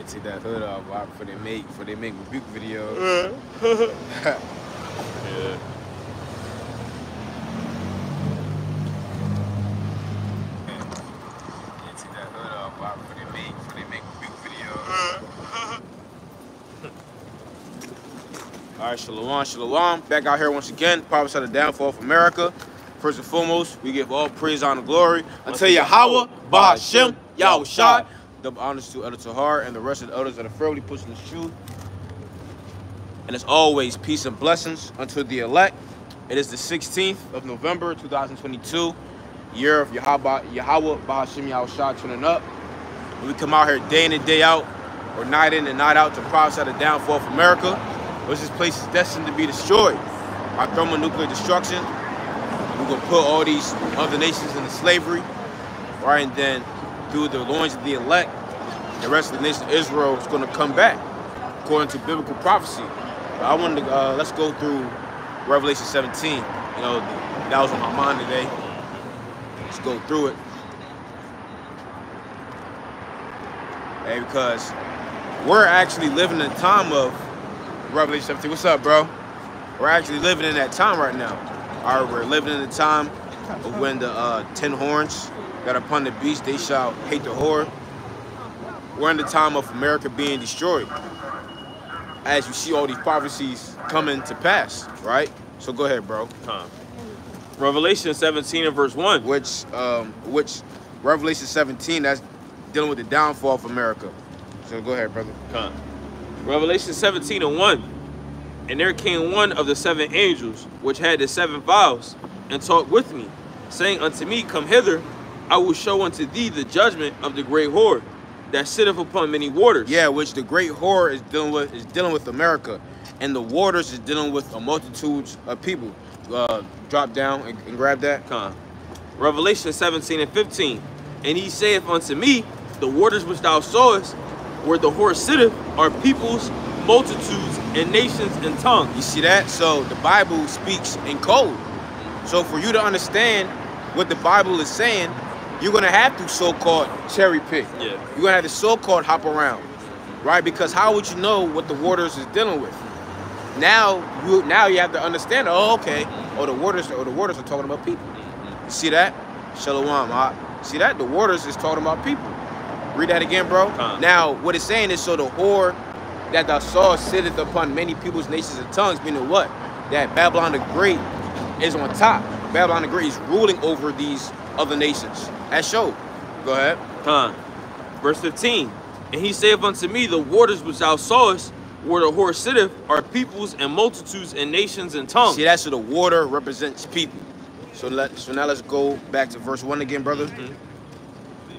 Yeah, take that hood off for they make rebuke videos. Yeah. All right, shalom, shalom. Back out here once again. Prophets of the downfall of America. First and foremost, we give all praise, honor, glory until Yahweh, Bahashem, Yahushua. Double honors to Elder Tahar and the rest of the elders of the Philly pushing the truth. And as always, peace and blessings unto the elect. It is the 16th of November, 2022, year of Yahweh, Bahashem, Yahushua turning up. And we come out here day in and day out, or night in and night out, to prophesy the downfall of America, which this place is destined to be destroyed by thermonuclear destruction. We're going to put all these other nations into slavery, right? And then through the loins of the elect, the rest of the nation of Israel is going to come back, according to biblical prophecy. But I wanted to, let's go through Revelation 17. You know, that was on my mind today. Let's go through it. Hey, because we're actually living in a time of Revelation 17. What's up, bro? We're actually living in that time right now. All right, we're living in the time of when the 10 horns that are upon the beast, they shall hate the whore. We're in the time of America being destroyed, as you see all these prophecies coming to pass, right? So go ahead, bro. Revelation 17 and verse 1. Which Revelation 17, that's dealing with the downfall of America. So go ahead, brother. Revelation 17 and 1. And there came one of the 7 angels, which had the 7 vials, and talked with me, saying unto me, Come hither, I will show unto thee the judgment of the great whore, that sitteth upon many waters. Yeah, which the great whore is dealing with America, and the waters is dealing with a multitude of people. Drop down and grab that. Revelation 17 and 15. And he saith unto me, The waters which thou sawest, where the whore sitteth, are peoples, multitudes, and nations, and tongues. You see that? So the Bible speaks in code. So for you to understand what the Bible is saying, you're going to have to so-called cherry pick. Yeah. You're going to have to so-called hop around, right? Because how would you know what the waters is dealing with? Now you have to understand, oh, okay, the waters are talking about people. You see that? Shalom. See that? The waters is talking about people. Read that again, bro. Now, what it's saying is, so the whore that thou sawest sitteth upon many peoples, nations, and tongues, meaning what? That Babylon the Great is on top. Babylon the Great is ruling over these other nations. That show. Go ahead. Verse 15. And he saith unto me, The waters which thou sawest, where the whore sitteth, are peoples and multitudes and nations and tongues. See, that's so the water represents people. So now let's go back to verse 1 again, brother.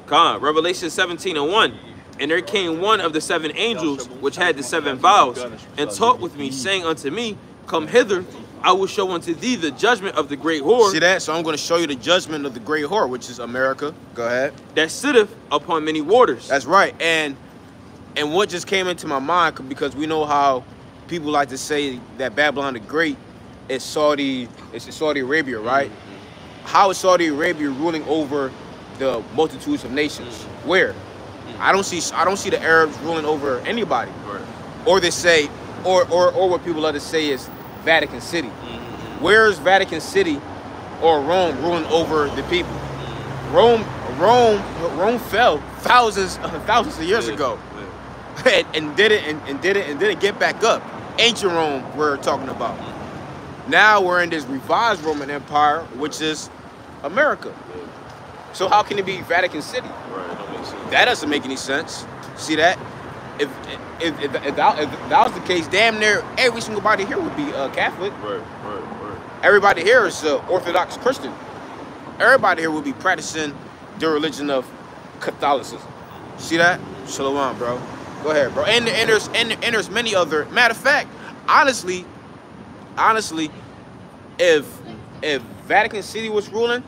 Revelation 17 and 1. And there came one of the 7 angels, which had the 7 vials, and talked with me, saying unto me, Come hither, I will show unto thee the judgment of the great whore. See that? So I'm going to show you the judgment of the great whore, which is America. Go ahead. That sitteth upon many waters. That's right. And what just came into my mind, because we know how people like to say that Babylon the Great is Saudi Arabia, right? How is Saudi Arabia ruling over the multitudes of nations? Where? I don't see the Arabs ruling over anybody. Or they say, or what people love to say is Vatican City. Where's Vatican City or Rome ruling over the people? Rome fell thousands of years ago, and didn't get back up. Ancient Rome we're talking about. Now we're in this revised Roman Empire, which is America. So how can it be Vatican City? That doesn't make any sense. See that? If that was the case, damn near every single body here would be Catholic. Everybody here is Orthodox Christian. Everybody here would be practicing the religion of Catholicism. See that? Shalom, bro. Go ahead, bro. And there's many other. Matter of fact, honestly, if Vatican City was ruling,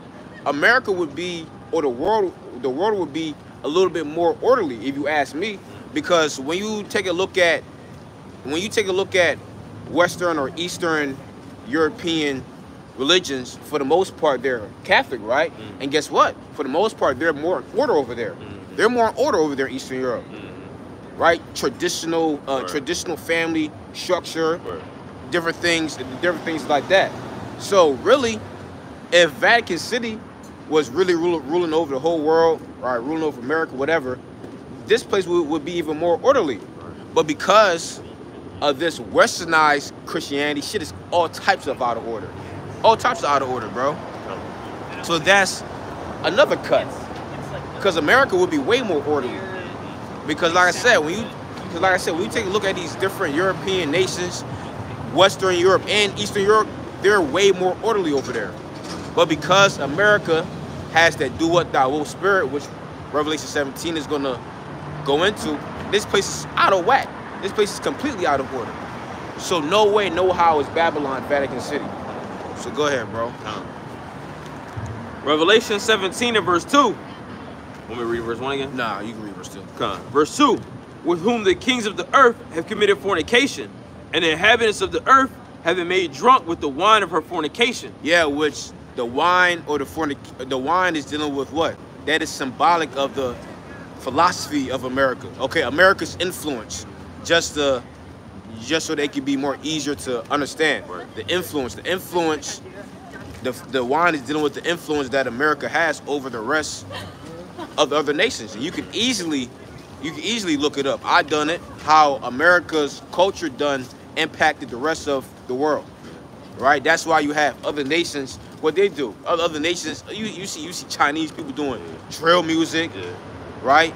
America would be, or the world would be a little bit more orderly, if you ask me. Because when you take a look at Western or Eastern European religions, for the most part, they're Catholic, right? And guess what? For the most part, they're more in order over there. They're more in order over there in Eastern Europe. right? Traditional Right. traditional family structure, Right. different things like that. So really, if Vatican City was really ruling over the whole world, right, ruling over America, whatever, this place would be even more orderly. But because of this westernized Christianity, shit is all types of out of order. All types of out of order, bro. So that's another cut. Because America would be way more orderly. Because like I said, when you take a look at these different European nations, Western Europe and Eastern Europe, they're way more orderly over there. But because America has that do what thou wilt spirit, which Revelation 17 is gonna go into, this place is out of whack. This place is completely out of order. So no way, no how is Babylon Vatican City. So go ahead, bro. Revelation 17 and verse 2. Want me to read verse 1 again? Nah, you can read verse 2. Verse 2. With whom the kings of the earth have committed fornication, and the inhabitants of the earth have been made drunk with the wine of her fornication. Yeah, which the wine or the wine is dealing with what? That is symbolic of the philosophy of America. Okay, America's influence, just so they can be more easier to understand. Right. The influence, the wine is dealing with the influence that America has over the rest of the other nations. And you can easily look it up. I done it, how America's culture done impacted the rest of the world. Right? That's why you have other nations, what they do. Other nations, you see Chinese people doing drill music, right?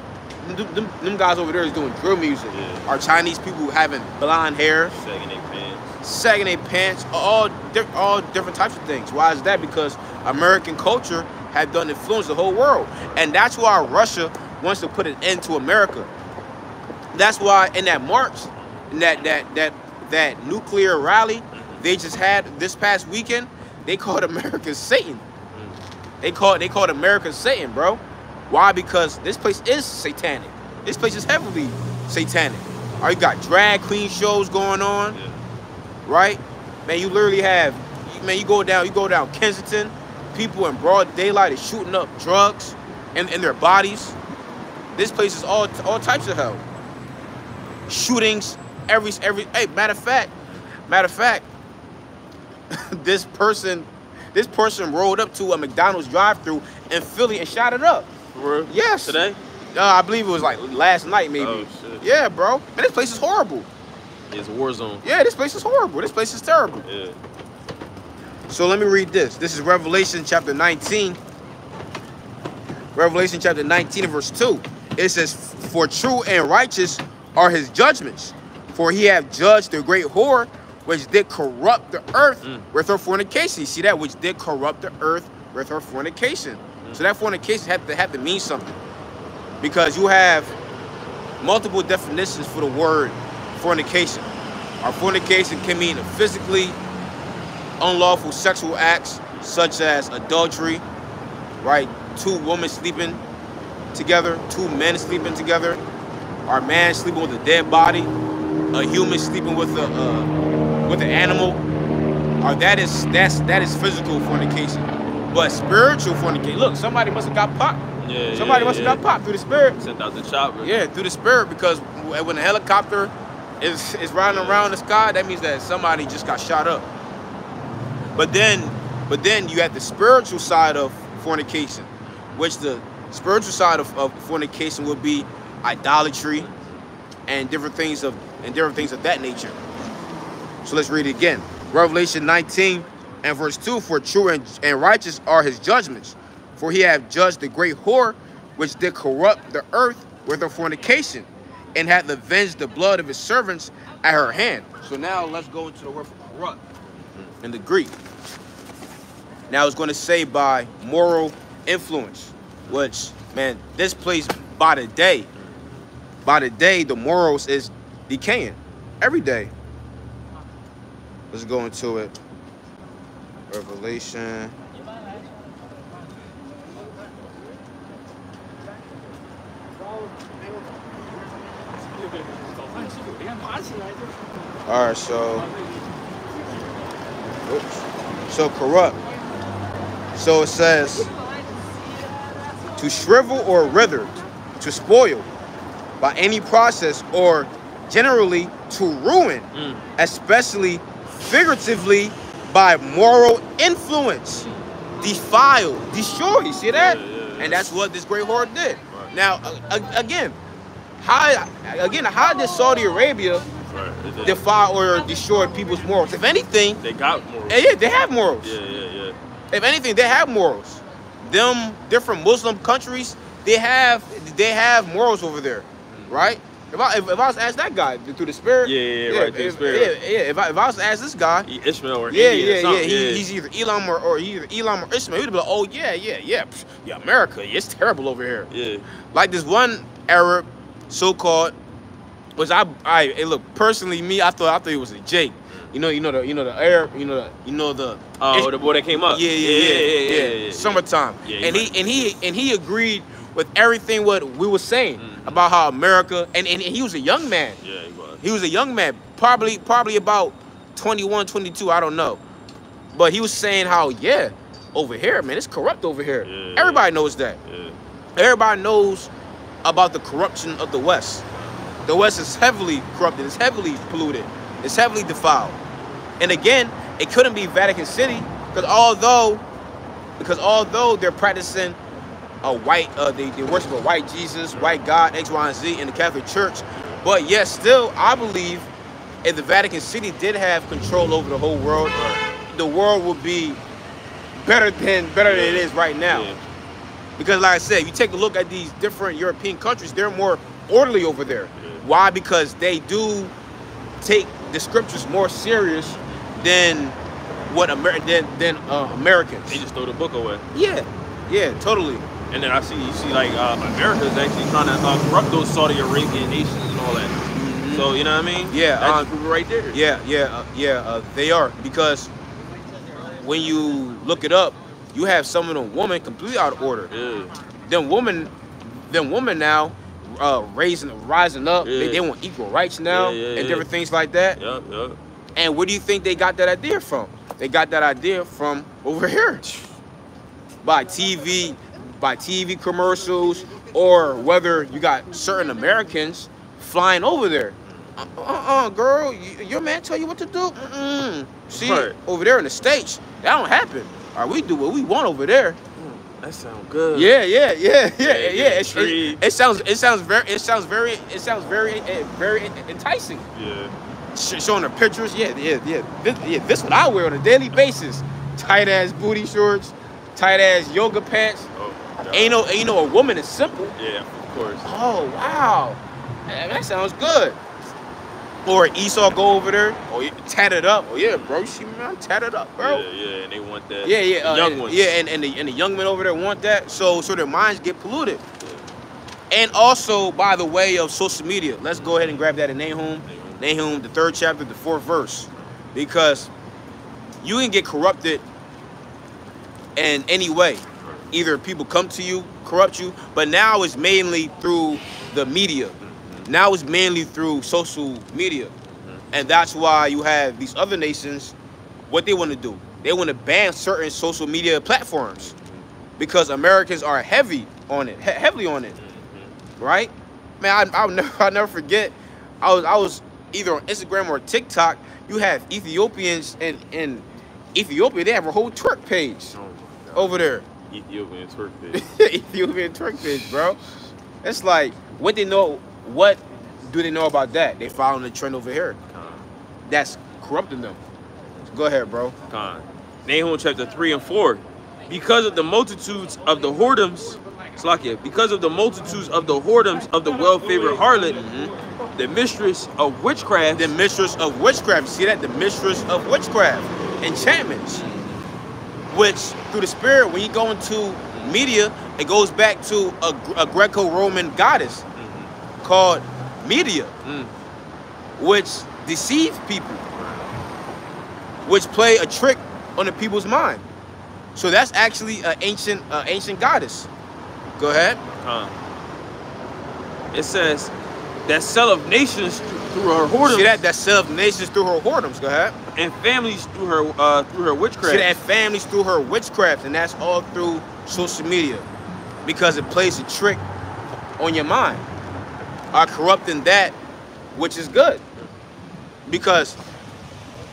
Them guys over there is doing drill music. Yeah. Our Chinese people having blonde hair, sagging their pants, all different types of things. Why is that? Because American culture have done influence the whole world, and that's why Russia wants to put an end to America. That's why in that march, in that nuclear rally they just had this past weekend, they called America Satan. They called America Satan, bro. Why? Because this place is satanic. This place is heavily satanic. All right, you got drag queen shows going on, right? Man, you literally have, man, you go down Kensington, people in broad daylight is shooting up drugs in their bodies. This place is all types of hell. Shootings, every hey, matter of fact, this person rolled up to a McDonald's drive-thru in Philly and shot it up. For real? Yes. Today? I believe it was like last night, maybe. Oh, shit. Yeah, bro. Man, this place is horrible. It's a war zone. Yeah, this place is horrible. This place is terrible. Yeah. So let me read this. This is Revelation chapter 19. Revelation chapter 19 and verse 2. It says, "For true and righteous are his judgments, for he hath judged the great whore, which did corrupt the earth with her fornication." You see that? Which did corrupt the earth with her fornication. So that fornication had to mean something. Because you have multiple definitions for the word fornication. Our fornication can mean physically unlawful sexual acts, such as adultery, right? Two women sleeping together, two men sleeping together, our man sleeping with a dead body, a human sleeping with an animal. Or that's physical fornication. But spiritual fornication, look, somebody must have got popped. Yeah, somebody must have got popped through the spirit. Sent out the chopper. Yeah, through the spirit, because when a helicopter is riding around the sky, that means that somebody just got shot up. But then you have the spiritual side of fornication, which the spiritual side of fornication would be idolatry and different things of that nature. So let's read it again. Revelation 19 and verse 2, "For true and righteous are his judgments, for he hath judged the great whore, which did corrupt the earth with her fornication, and hath avenged the blood of his servants at her hand." So now let's go into the word for corrupt in the Greek. Now it's going to say by moral influence, which, man, this place by the day, the morals is decaying every day. Let's go into it. Revelation. All right, so corrupt. So it says to shrivel or wither, to spoil, by any process or generally to ruin, especially figuratively by moral influence, defile, destroy. You see that? And that's what this great horde did. Right. Now, again, how did Saudi Arabia defile or destroy people's morals? If anything, they got morals. Yeah, they have morals. Yeah. If anything, they have morals. Them different Muslim countries, they have morals over there, right? If I was to ask that guy through the spirit, right, through the spirit. If I was to ask this guy, Ishmael or India, he's either Elam or Ishmael, he'd be like, oh yeah, America, it's terrible over here. Yeah. Like this one Arab, so-called, was hey, look, personally, me, I thought it was a Jake. You know the Arab, the boy that came up. Yeah. Summertime. Yeah, and he agreed with everything what we were saying about how America, and he was a young man. Yeah, he was. He was a young man, probably about 21, 22, I don't know. But he was saying how, over here, man, it's corrupt over here. Yeah, Everybody knows that. Yeah. Everybody knows about the corruption of the West. The West is heavily corrupted, it's heavily polluted, it's heavily defiled. And again, it couldn't be Vatican City, because although they're practicing they worship a white Jesus, white God, X, Y, and Z in the Catholic Church, but yet still, I believe if the Vatican City did have control over the whole world, the world would be better than it is right now. Yeah. Because like I said, you take a look at these different European countries, they're more orderly over there. Yeah. Why? Because they do take the scriptures more serious than Americans. They just throw the book away. Yeah, totally. And then you see like America is actually trying to corrupt those Saudi Arabian nations and all that. So you know what I mean? Yeah, that's right there. They are, because when you look it up, you have some of them women completely out of order. Yeah. Them women now rising up. Yeah. They want equal rights now and different things like that. Yep. And where do you think they got that idea from? They got that idea from over here, by TV commercials, or whether you got certain Americans flying over there. Girl, your man tell you what to do? See, over there in the States, that don't happen. All right, we do what we want over there. That sounds good. Yeah. It sounds very enticing. Yeah. Showing the pictures. Yeah. This what I wear on a daily basis. Tight ass booty shorts, tight ass yoga pants. Oh, ain't no a woman is simple. Yeah, of course. Oh wow, that sounds good. Or Esau go over there, tatted up. Oh yeah, bro, see me, I'm tatted up, bro. Yeah, and they want that. Yeah, the young ones. Yeah, and the young men over there want that. So their minds get polluted. Yeah. And also by the way of social media, let's go ahead and grab that in Nahum, the 3rd chapter, the 4th verse, because you can get corrupted in any way. Either people come to you, corrupt you, but now it's mainly through the media. Now it's mainly through social media. And that's why you have these other nations, what they want to do. They want to ban certain social media platforms because Americans are heavily on it, right? Man, I'll never forget, I was either on Instagram or TikTok, you have Ethiopians in Ethiopia, they have a whole twerk page over there. Ethiopian twerk page. Ethiopian twerk page, bro. It's like, what do they know about that? They following the trend over here. That's corrupting them. Go ahead, bro. Nahum chapter 3 and 4. Because of the multitudes of the whoredoms, because of the multitudes of the whoredoms of the well-favored harlot, the mistress of witchcraft. The mistress of witchcraft. See that? The mistress of witchcraft. Enchantments. Which, through the spirit, when you go into media, it goes back to a Greco-Roman goddess called Media, which deceive people, which play a trick on the people's mind. So that's actually an ancient goddess. Go ahead. It says that selleth nations through her whoredoms. See that? That selleth nations through her whoredoms. Go ahead. And families through her witchcraft. See that? Families through her witchcraft, and that's all through social media, because it plays a trick on your mind. are corrupting that which is good. Because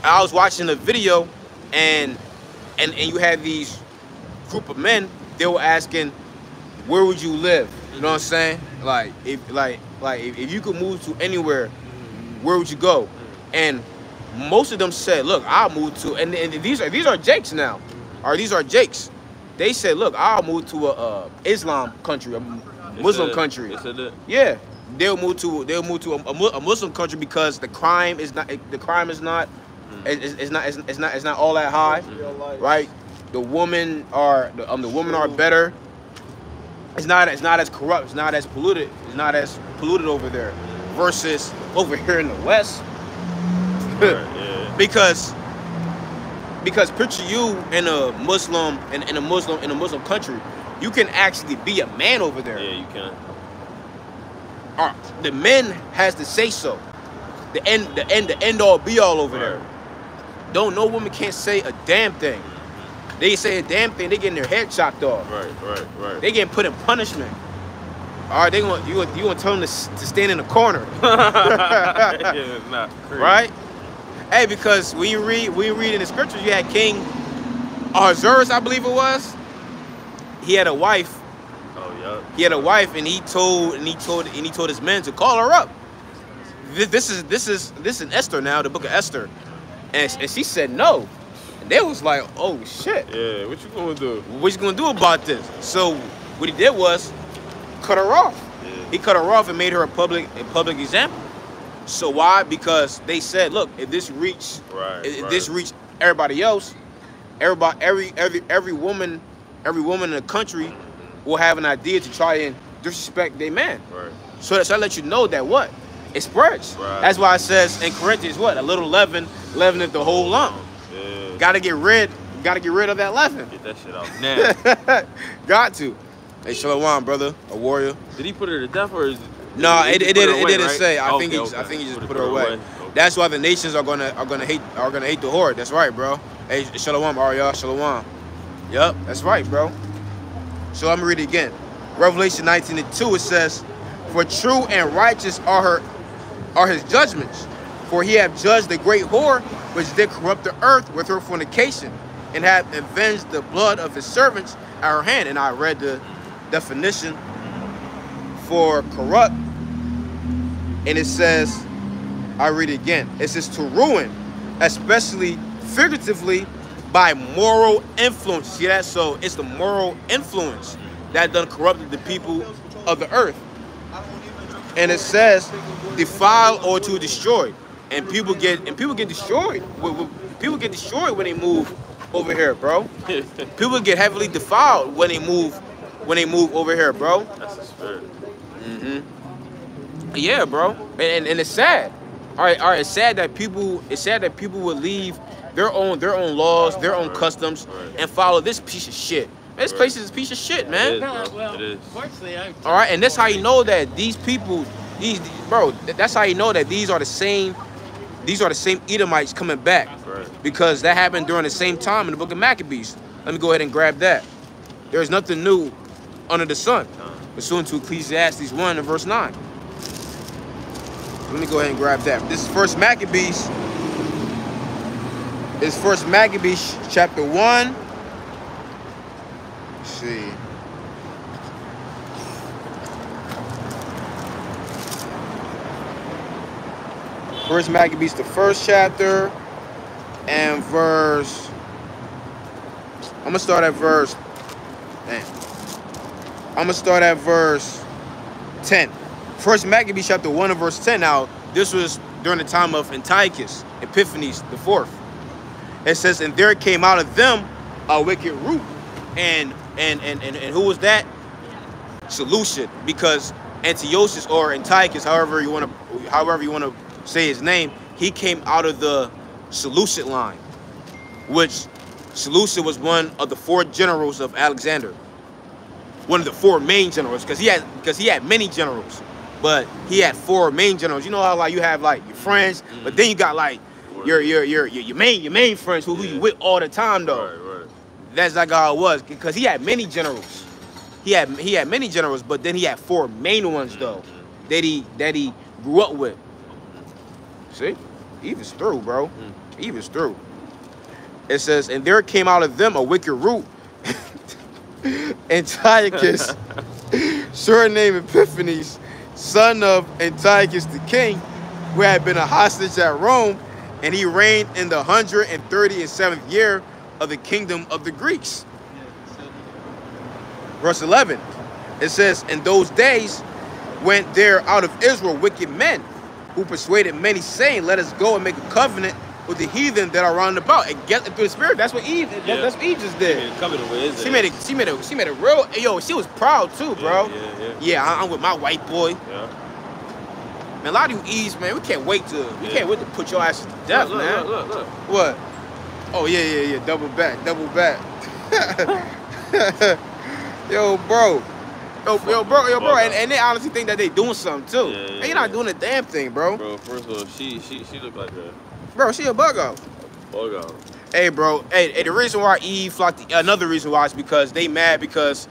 I was watching a video, and you had these group of men. They were asking, where would you live? You know what I'm saying? Like if you could move to anywhere, where would you go? And most of them said, look, I'll move to, and these are Jakes now, or these are Jakes. They said, look, I'll move to a Islam country, a Muslim country. Yeah, they'll move to a Muslim country because the crime is not it's not all that high, right? The women are better. It's not as corrupt. It's not as polluted. It's not as polluted over there versus over here in the West. because picture you in a Muslim in a Muslim country, you can actually be a man over there. Yeah, you can. The men has to say so. The end all be all over there. No woman can't say a damn thing. They say a damn thing, they getting their head chopped off. Right. They getting put in punishment. All right, you gonna tell them to stand in the corner. Yeah, nah, right? Hey, because when you read in the scriptures, you had King Ahasuerus, I believe it was. He had a wife. Oh yeah. He had a wife, and he told his men to call her up. This is in Esther now, the book of Esther, and she said no. And they was like, oh shit. Yeah, what you gonna do? What you gonna do about this? So what he did was cut her off. Yeah. He cut her off and made her a public example. So why? Because they said, look, if this reached everybody else, every woman in the country will have an idea to try and disrespect their man. Right. So I let you know that what? It spreads. Right. That's why it says in Corinthians, what? A little leaven leaveneth the whole lump. Yeah. Gotta get rid of that leaven. Get that shit out now. Got to. Hey, Shalom, brother, a warrior. Did he put her to death, or is no? It didn't right? say. I think he just put her away. Okay. That's why the nations are gonna hate the whore. That's right, bro. Hey, Shalom, y'all. Shalom. Yup, that's right, bro. So I'm gonna read it again. Revelation 19:2. It says, "For true and righteous are his judgments, for he hath judged the great whore which did corrupt the earth with her fornication, and hath avenged the blood of his servants at her hand." And I read the definition for corrupt, and it says, I read it again. It says to ruin, especially figuratively, by moral influence. See that? So it's the moral influence that done corrupted the people of the earth. And it says defile or to destroy. And people get destroyed. People get destroyed when they move over here, bro. People get heavily defiled when they move over here, bro. That's the spirit. Yeah, bro. And it's sad. All right. It's sad that people would leave their own laws, their own customs, and follow this piece of shit. This place is a piece of shit, man. It is, bro. It is. All right, and that's how you know that these people, that's how you know that these are the same Edomites coming back. Right. Because that happened during the same time in the book of Maccabees. Let me go ahead and grab that. There's nothing new under the sun. Pursuant to Ecclesiastes 1 and verse 9. Let me go ahead and grab that. This is First Maccabees. It's First Maccabees chapter 1. Let's see. First Maccabees, the first chapter, and verse. I'm gonna start at verse. I'm gonna start at verse 10. First Maccabees chapter 1 and verse 10. Now, this was during the time of Antiochus Epiphanes the fourth. It says, and there came out of them a wicked root. And who was that? Seleucid, because Antiochus or Antiochus, however you want to say his name, he came out of the Seleucid line, which Seleucid was one of the 4 generals of Alexander. One of the 4 main generals, because he had many generals, but he had 4 main generals. You know how like you have like your friends, but then you got like your main friends who you with all the time though. Right. That's like how it was, because he had many generals. He had many generals, but then he had 4 main ones though. that he grew up with. See? Eve is through, bro. Eve is through. It says, and there came out of them a wicked root, Antiochus, surnamed Epiphanes, son of Antiochus the king, who had been a hostage at Rome, and he reigned in the 137th year of the kingdom of the Greeks. Verse 11, it says, in those days went there out of Israel wicked men, who persuaded many, saying, let us go and make a covenant with the heathen that are round about and get through the spirit. That's what Eve. That's what Eve just did. She made a real. Yo, she was proud too, bro. Yeah, I'm with my white boy. Yeah. Man, a lot of you Eves, man, we can't wait to put your asses to death, man. Look. What? Oh yeah. Double back. Yo, bro. And they honestly think that they doing something too. And you're not doing a damn thing, bro. Bro, first of all, she looked like a bro. She a bug out. Hey, bro. Hey, the reason why Eve flocked. Another reason why is because they mad because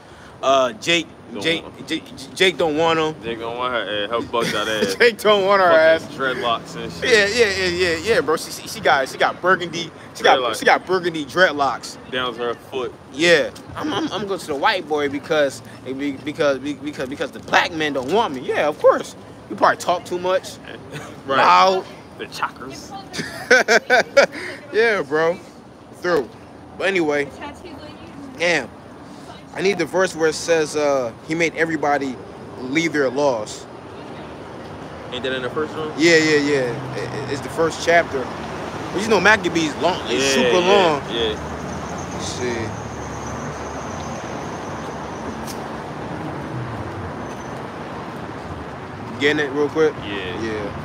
Jake don't want him. Jake don't want her bugged out ass. Jake don't want her ass. Dreadlocks and shit. Yeah, bro. She got burgundy. She got burgundy dreadlocks down to her foot. Yeah, I'm going to the white boy because the black men don't want me. Yeah, of course. You probably talk too much. Right. Loud. The chakras. Yeah, bro. Through. But anyway, damn. I need the verse where it says he made everybody leave their laws. Ain't that in the first one? Yeah. It's the first chapter. But you know Maccabees long. It's super long. Yeah. Let's see. Getting it real quick? Yeah.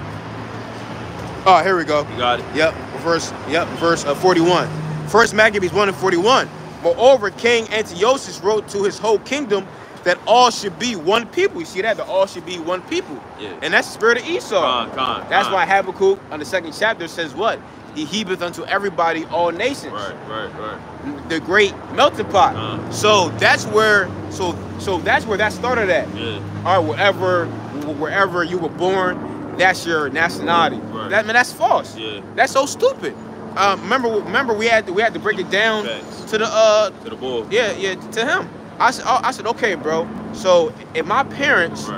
Oh, here we go. You got it? Yep. Verse 41. First Maccabees 1 and 41. Moreover, King Antiochus wrote to his whole kingdom that all should be one people. You see that? That all should be one people. Yeah. And that's the spirit of Esau. That's why Habakkuk on the 2nd chapter says what? He heapeth unto everybody all nations. Right. The great melting pot. So that's where that started at. Yeah. All right, wherever you were born, that's your nationality. Right. That's false. Yeah. That's so stupid. Remember we had to break it down to the bull. Yeah, to him. I said, okay, bro. So if my parents,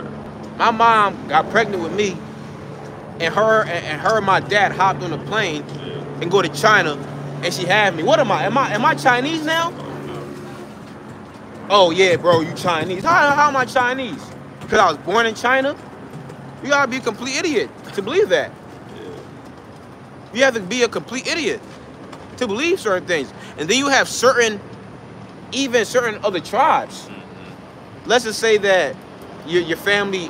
my mom got pregnant with me, and her and my dad hopped on a plane and go to China, and she had me. What am I? Am I Chinese now? Oh yeah, bro, you Chinese. How am I Chinese? Because I was born in China? You gotta be a complete idiot to believe that. You have to be a complete idiot to believe certain things. And then you have certain other tribes. Let's just say that your family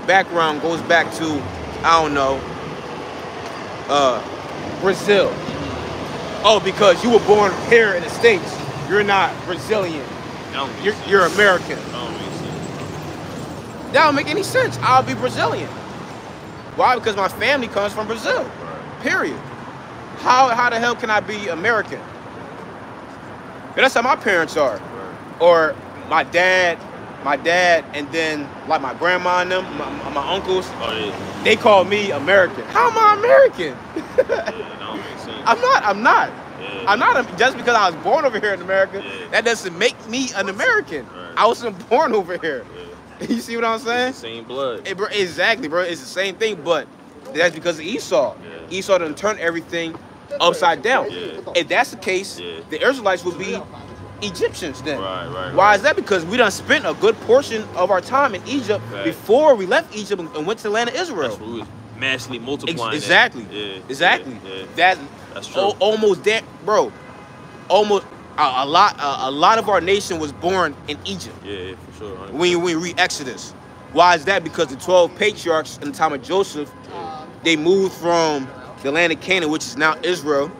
background goes back to, I don't know, Brazil. Oh, because you were born here in the States, you're not Brazilian. You're American. That don't make any sense. I'll be Brazilian. Why? Because my family comes from Brazil. Period. How the hell can I be American? And that's how my parents are. Or my dad, and then like my grandma and them, my uncles. Oh, yeah. They call me American. How am I American? That don't make sense. I'm not. Yeah. I'm not. Just because I was born over here in America, that doesn't make me an American. Right. I wasn't born over here. Yeah. You see what I'm saying? It's the same blood. Exactly, bro. It's the same thing, but that's because of Esau. Yeah. Esau done turned everything upside down. Yeah. If that's the case, the Israelites would be Egyptians then. Right. Why is that? Because we done spent a good portion of our time in Egypt before we left Egypt and went to the land of Israel. That's what we was massively multiplying. Exactly. Exactly. That's true. Almost that, bro. Almost a lot of our nation was born in Egypt. Yeah, for sure. 100%. When we read Exodus. Why is that? Because the 12 patriarchs in the time of Joseph, they moved from the land of Canaan, which is now Israel,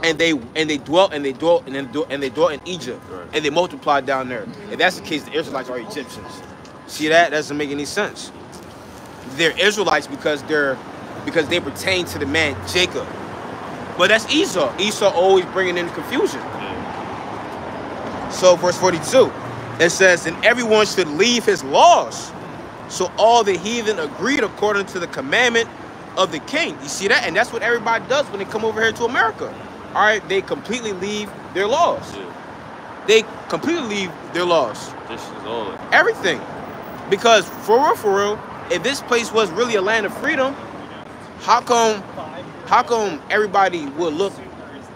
and they dwelt in Egypt, and they multiplied down there. If that's the case, the Israelites are Egyptians. See that? That doesn't make any sense. They're Israelites because they pertain to the man Jacob. But that's Esau. Esau always bringing in confusion. So verse 42, it says, and everyone should leave his laws So all the heathen agreed according to the commandment of the king. You see that? And that's what everybody does when they come over here to America. All right, they completely leave their laws. Yeah. They completely leave their laws. This is all. Everything. Because for real, if this place was really a land of freedom, how come everybody would look,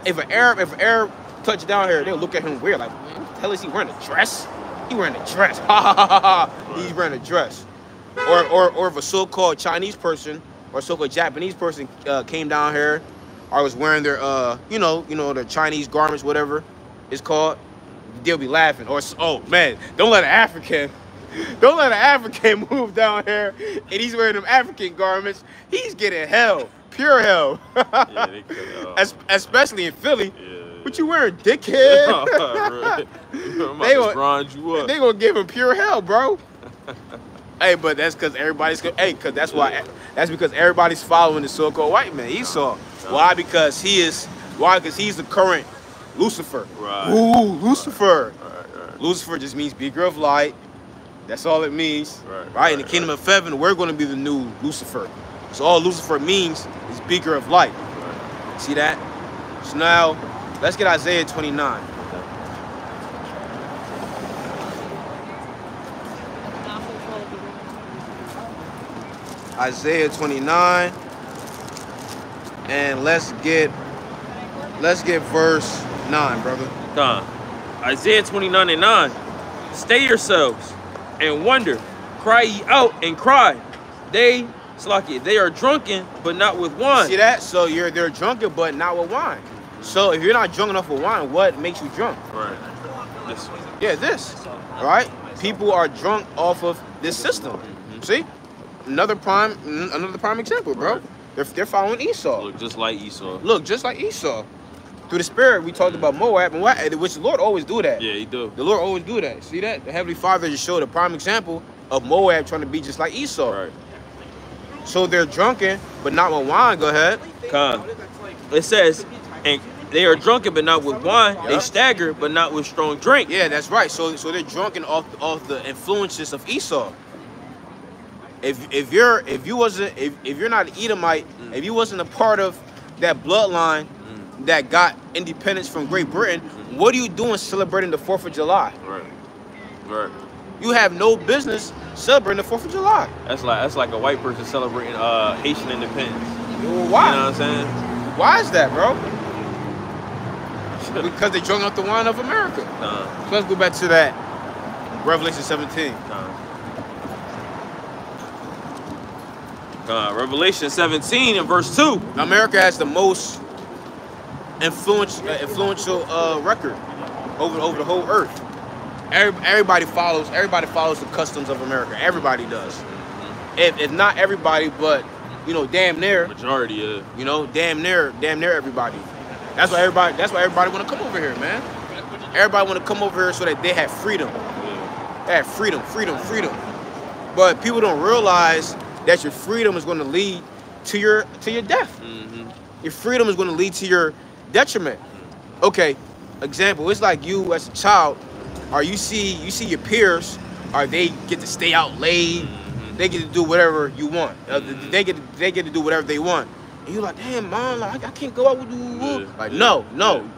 if an Arab touched down here, they'll look at him weird, like, man, what the hell is he wearing, a dress? He wearing a dress. Ha ha ha ha. He's wearing a dress. Or if a so-called Chinese person or so-called Japanese person came down here or was wearing their you know their Chinese garments, whatever it's called, they'll be laughing. Or, oh man, don't let an African move down here and he's wearing them African garments. He's getting hell, pure hell. Yeah, they could, especially in Philly. Yeah. What you wearing, dickhead? They gonna give him pure hell, bro. Hey, but that's because everybody's that's because everybody's following the so-called white man, Esau. Why? Because he's the current Lucifer. Right. Ooh, Lucifer. Right. Lucifer just means beaker of light. That's all it means. Right? In the kingdom of heaven, we're going to be the new Lucifer. So all Lucifer means is beaker of light. Right. See that? So now, let's get Isaiah 29. Isaiah 29. And let's get verse 9, brother. Come. Isaiah 29:9. Stay yourselves and wonder, cry ye out and cry. They are drunken, but not with wine. See that? So they're drunken, but not with wine. So if you're not drunk enough with wine, what makes you drunk? Right. This. Yeah, this. Right? People are drunk off of this system. Mm-hmm. See? Another prime example, bro. Right. They're following Esau. Look just like Esau. Look just like Esau. Through the spirit, we talked about Moab, which the Lord always do that. Yeah, he do. The Lord always do that. See that? The Heavenly Father just showed a prime example of Moab trying to be just like Esau. Right. So they're drunken, but not with wine. Go ahead. Come. It says, and they are drunken, but not with wine. Yep. They stagger, but not with strong drink. Yeah, that's right. So they're drunken off the influences of Esau. If you're not an Edomite, if you wasn't a part of that bloodline that got independence from Great Britain, what are you doing celebrating the 4th of July? Right. You have no business celebrating the 4th of July. That's like a white person celebrating Haitian independence. Well, why? You know what I'm saying? Why is that, bro? Because they drunk off the wine of America. So let's go back to that Revelation 17. Revelation 17 and verse 2. America has the most influential record over the whole earth. Everybody follows the customs of America. Everybody does. If not everybody, but damn near. Majority, yeah. Damn near everybody. That's why everybody want to come over here, man. Everybody want to come over here so that they have freedom. Yeah. They have freedom. But people don't realize that your freedom is going to lead to your death. Mm-hmm. Your freedom is going to lead to your detriment. Okay, example, it's like you as a child, or you see your peers, or they get to stay out late, they get to do whatever you want. They get to do whatever they want. And you're like, damn, mom, like, I can't go out with you. Yeah, like, no,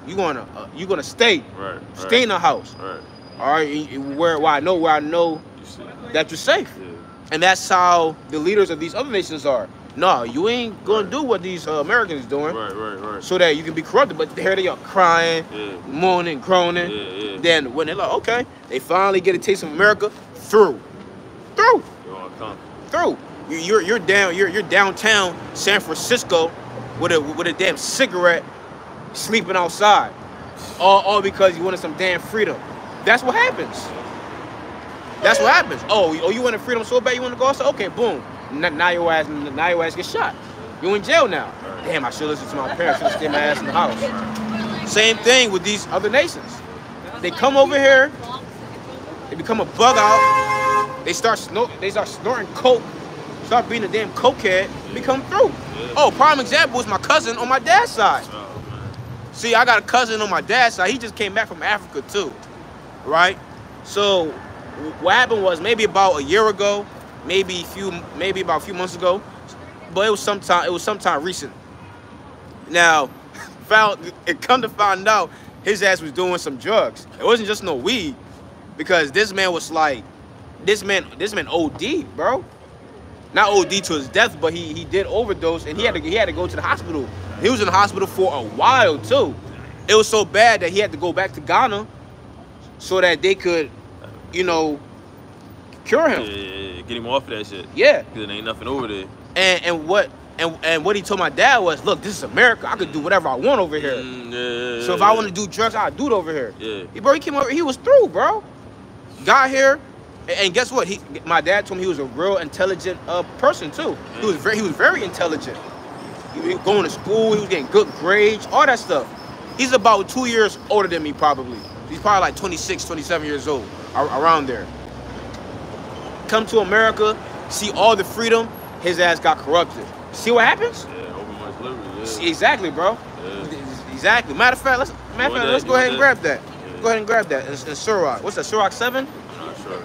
you're gonna stay. Right. Stay in the house. Right. All right, where I know that you're safe. Yeah. And that's how the leaders of these other nations are. No, you ain't gonna do what these Americans doing. Right. So that you can be corrupted. But here they are crying, moaning, groaning. Yeah. Then when they're like, okay, they finally get a taste of America. Through. You're downtown San Francisco with a damn cigarette, sleeping outside, all because you wanted some damn freedom. That's what happens. Oh, you wanted freedom so bad you want to go outside? Okay, boom. Now your ass gets shot. You in jail now. Damn, I should listen to my parents. Should stay my ass in the house. Same thing with these other nations. They come over here. They become a bug out. They start snorting coke. Start being a damn cokehead. Become through. Oh, prime example is my cousin on my dad's side. See, I got a cousin on my dad's side. He just came back from Africa too, right? So what happened was maybe about a year ago, maybe about a few months ago, but it was sometime recent. Now, come to find out, his ass was doing some drugs. It wasn't just no weed, because this man was like, this man OD, bro. Not OD to his death, but he did overdose, and he had to go to the hospital. He was in the hospital for a while too. It was so bad that he had to go back to Ghana so that they could, you know, cure him. Yeah. Get him off of that shit. Yeah. Because there ain't nothing over there. And what he told my dad was, look, this is America. I could do whatever I want over here. So if I want to do drugs, I'll do it over here. Yeah. Bro, he came over. He was through, bro. Got here. And guess what? My dad told me he was a real intelligent person too. He was very intelligent. He was going to school. He was getting good grades, all that stuff. He's about 2 years older than me, probably. He's probably like 26, 27 years old, around there. Come to America, see all the freedom. His ass got corrupted. See what happens? Yeah, over much liberty. Yeah. Exactly, bro. Yeah. Exactly. Matter of fact, let's go ahead and grab that. Yeah. Go ahead and grab that. In Sirach. What's that? Sirach 7? I'm not sure.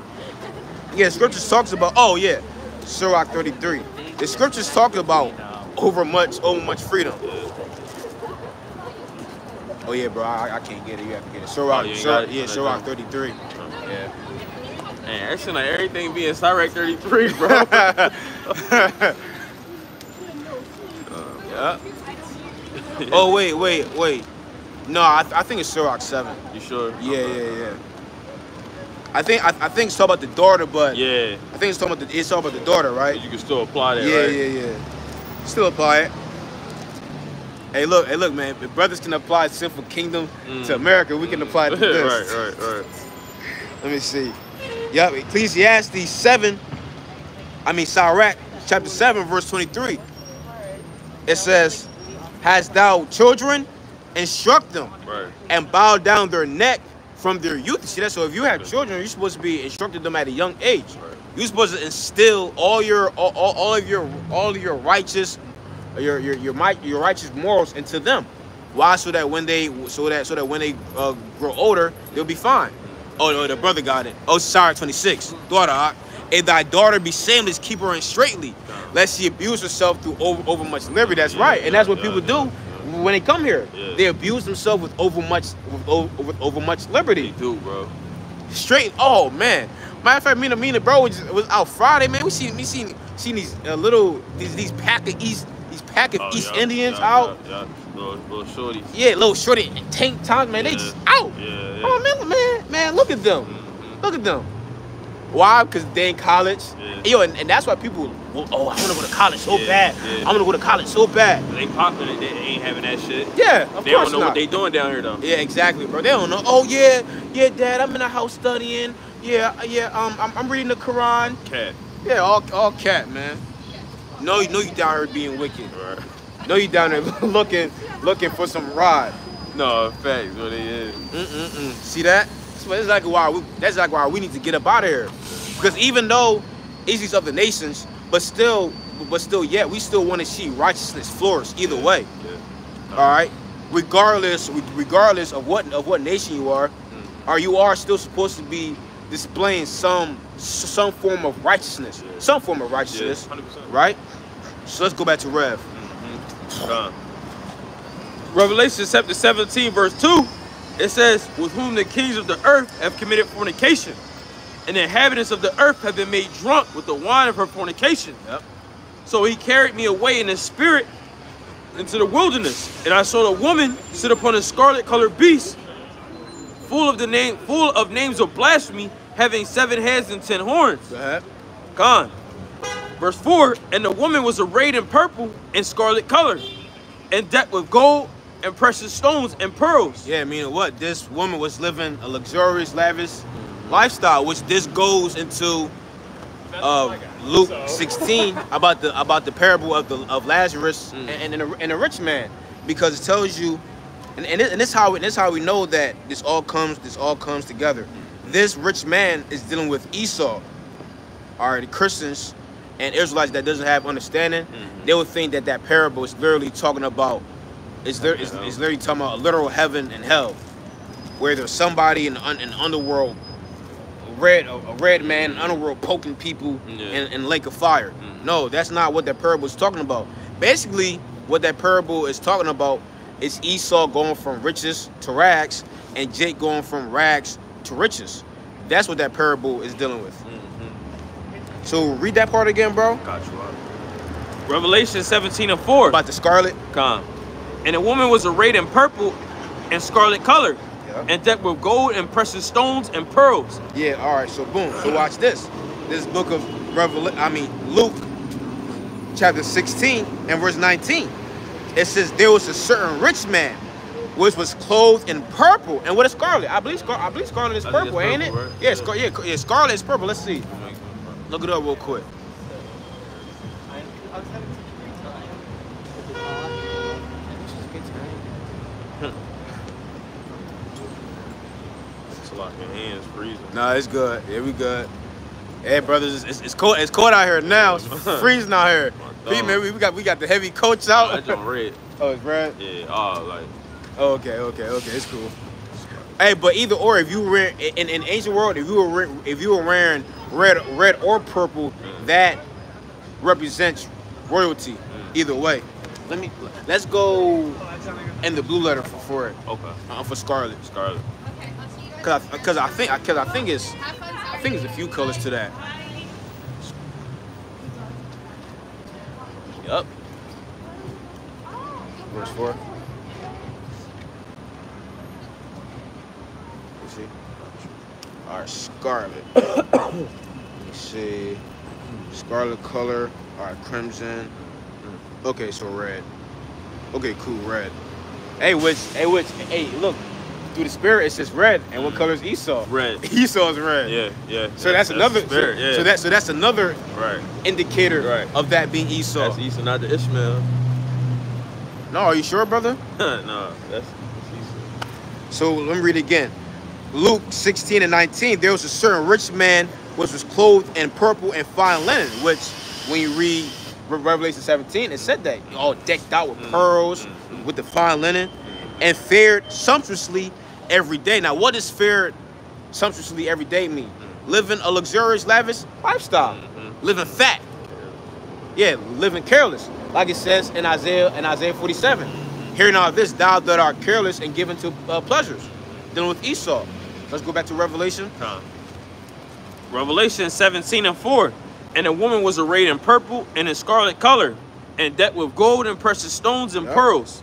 Yeah, scriptures talks about, oh yeah, Sirach 33. The scriptures talk about over much freedom. Oh yeah, bro, I can't get it. You have to get it. Sirach 33. Yeah. Man, that shit like everything being Sirach 33, bro. Yeah. Oh wait. No, I think it's Sirach 7. You sure? Yeah. I think it's talking about the daughter, but yeah, I think it's talking about the daughter, right? You can still apply that, yeah, right? Yeah. Still apply it. Hey, look, man. If brothers can apply sinful kingdom to America, we can apply it to this. right. Let me see. Yep, Ecclesiastes 7. Sirach chapter 7, verse 23. It says, "Hast thou children? Instruct them, right, and bow down their neck from their youth." See that? So if you have children, you're supposed to be instructing them at a young age. Right. You're supposed to instill all of your righteous morals into them. Why? So that when they grow older, they'll be fine. Oh no, the brother got it. Oh, sorry, 26. Daughter, if thy daughter be shameless, keep her in straitly, lest she abuse herself through over much liberty. That's right, and that's what people do when they come here. Yeah. They abuse themselves with over much liberty. They do, bro. Straight. Oh man. Matter of fact, me and bro was out Friday, man. We seen these these pack of East Indians out. Yeah. Little shorties. Yeah, little shorty tank tops, man. They just out. Yeah. Oh man, look at them. Look at them. Why? Because they in college. Yeah. Yo, and that's why people. I want to go to college so bad. Yeah. I want to go to college so bad. They popping. They ain't having that shit. Yeah, of course not. They don't know what they doing down here though. Yeah, exactly, bro. They don't know. Oh yeah, Dad. I'm in the house studying. Yeah. I'm reading the Quran. Cat. Yeah, all cat, man. No, you down here being wicked. Right. No, you down there looking for some rod. No, facts. What it is. See that? That's exactly why we need to get up out of here. Because even though Israel's of the nations, but still, yet we still want to see righteousness flourish either way. Yeah. All right. Regardless of what nation you are still supposed to be displaying some form of righteousness. Yeah. Some form of righteousness. Yeah, 100%. Right? So let's go back to Rev. Revelation chapter 17, verse 2, it says, "With whom the kings of the earth have committed fornication, and the inhabitants of the earth have been made drunk with the wine of her fornication. Yep. So he carried me away in the spirit into the wilderness, and I saw a woman sit upon a scarlet-colored beast, full of names of blasphemy, having 7 heads and 10 horns." Go ahead. Gone. Verse 4, "And the woman was arrayed in purple and scarlet color, and decked with gold and precious stones and pearls." Yeah, meaning what? This woman was living a luxurious, lavish lifestyle, which this goes into Luke 16 about the parable of Lazarus and the rich man, because it tells you, and this how we know that this all comes together. This rich man is dealing with Esau. All right, the Christians and Israelites that doesn't have understanding, they would think that parable is literally talking about it's literally talking about a literal heaven and hell, where there's somebody in the underworld red man in underworld poking people in lake of fire. No, that's not what that parable is talking about. Basically, what that parable is talking about is Esau going from riches to rags, and Jake going from rags to riches. That's what that parable is dealing with. So read that part again, bro. Got you. Revelation 17:4. About the scarlet. Come. And the woman was arrayed in purple and scarlet color, and decked with gold and precious stones and pearls. Yeah, all right, so boom. So watch this. This book of Luke, chapter 16 and verse 19. It says, there was a certain rich man, which was clothed in purple. And what is scarlet? I believe scarlet is purple, ain't it? Right? Yeah, scarlet is purple. Let's see. Look it up real quick. Your hands freezing. Nah, it's good. Yeah, we good. Hey, brothers, it's cold. It's cold out here now. It's freezing out here. Man, we got the heavy coats out. That's on red. Oh, it's red. Yeah. Oh, okay. It's cool. Hey, but either or, if you were in ancient world, if you were wearing red or purple, that represents royalty. Either way. Let's go in the blue letter for it. Okay. For scarlet. Scarlet. Cause I think it's a few colors to that. Yup. Verse 4. You see? Alright, scarlet. Let me see. Scarlet color. Alright, crimson. Okay, so red. Okay, cool, red. Hey, look. Through the spirit, it's just red. And what color is Esau? Red. Esau's red. Yeah. So that's another. Spirit, yeah. So that's another indicator of that being Esau. That's Esau, not the Ishmael. No, are you sure, brother? No, that's Esau. So let me read it again. Luke 16 and 19. There was a certain rich man which was clothed in purple and fine linen. Which, when you read Revelation 17, it said that all decked out with pearls, with the fine linen, and fared sumptuously every day. Now, what does fared sumptuously every day mean? Living a luxurious, lavish lifestyle. Living fat. Yeah, living careless. Like it says in Isaiah 47. Hear now this, thou that art careless and given to pleasures. Dealing with Esau. Let's go back to Revelation. Revelation 17:4. And a woman was arrayed in purple and in scarlet color, and decked with gold and precious stones and pearls,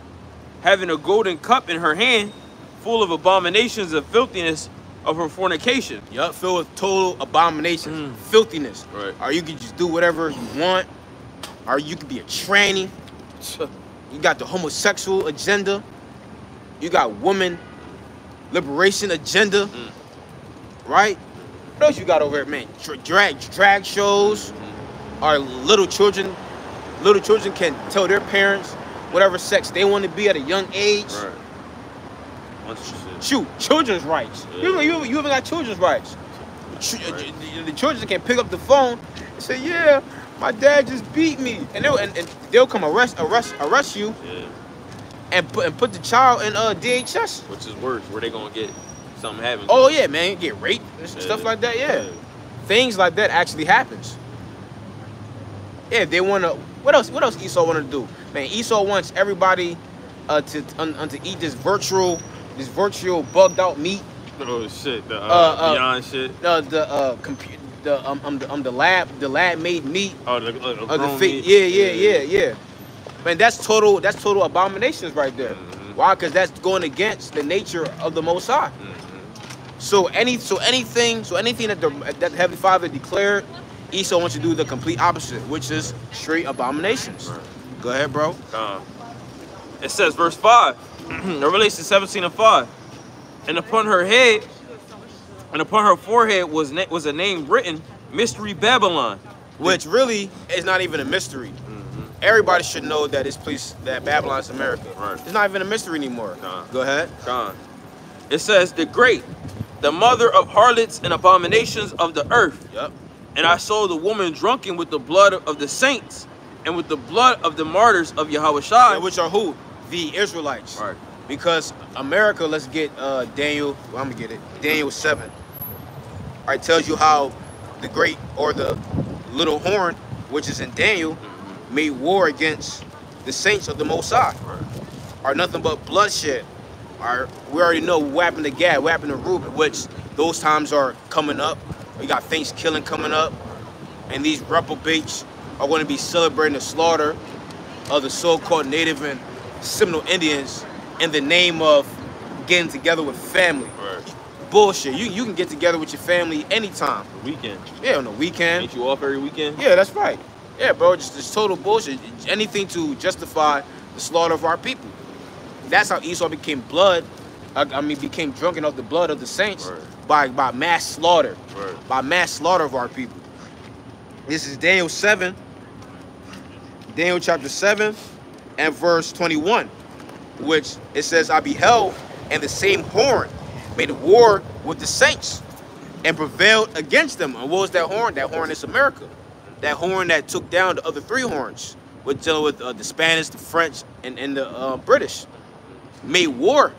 having a golden cup in her hand, full of abominations and filthiness of her fornication. Yup, filled with total abominations, filthiness. Right. Or you can just do whatever you want. Or you could be a tranny. You got the homosexual agenda. You got woman liberation agenda. Right? What else you got over here, man? Drag shows. Or little children can tell their parents whatever sex they want to be at a young age. Right. Shoot, children's rights. Yeah. You even got children's rights. The children can pick up the phone and say, "Yeah, my dad just beat me," and they'll come arrest you, and put the child in DHS. Which is worse. Where they gonna get something happen? Oh yeah, man, get raped and stuff like that. Yeah, things like that actually happens. Yeah, they wanna. What else Esau wanna do? Man, Esau wants everybody to eat this virtual bugged out meat. Oh shit, the beyond shit. The lab made meat. Oh, the meat. Yeah. Man, that's total abominations right there. Why? Because that's going against the nature of the Most High. So anything that the Heavenly Father declared, Esau wants to do the complete opposite, which is straight abominations. Go ahead, bro. It says, verse 5, Revelation 17:5, and upon her head, and upon her forehead was a name written, Mystery Babylon. Which really is not even a mystery. Everybody should know that that Babylon is America. Right. It's not even a mystery anymore. Go ahead. It says, the great, the mother of harlots and abominations of the earth. Yep. And I saw the woman drunken with the blood of the saints and with the blood of the martyrs of Yahushua. Which are who? The Israelites. Right. Because America, let's get Daniel. Well, I'm gonna get it. Daniel 7. Right, tells you how the great or the little horn, which is in Daniel, made war against the saints of the Most High. Are nothing but bloodshed. We already know what happened to Gad, what happened to Reuben, which those times are coming up. We got Thanksgiving coming up, and these reprobates are going to be celebrating the slaughter of the so-called Native and Seminole Indians in the name of getting together with family. Right. Bullshit. You can get together with your family anytime. The weekend. Yeah, on the weekend. Ain't you off every weekend? Yeah, that's right. Yeah, bro, just total bullshit. Anything to justify the slaughter of our people. That's how Esau became became drunken off the blood of the saints. Right. by mass slaughter. Right. By mass slaughter of our people. This is Daniel 7. Daniel chapter 7 and verse 21, which it says, I beheld, and the same horn made war with the saints and prevailed against them. And what was that horn? That horn is America. That horn that took down the other three horns, with dealing with the Spanish, the French, and the British. Made war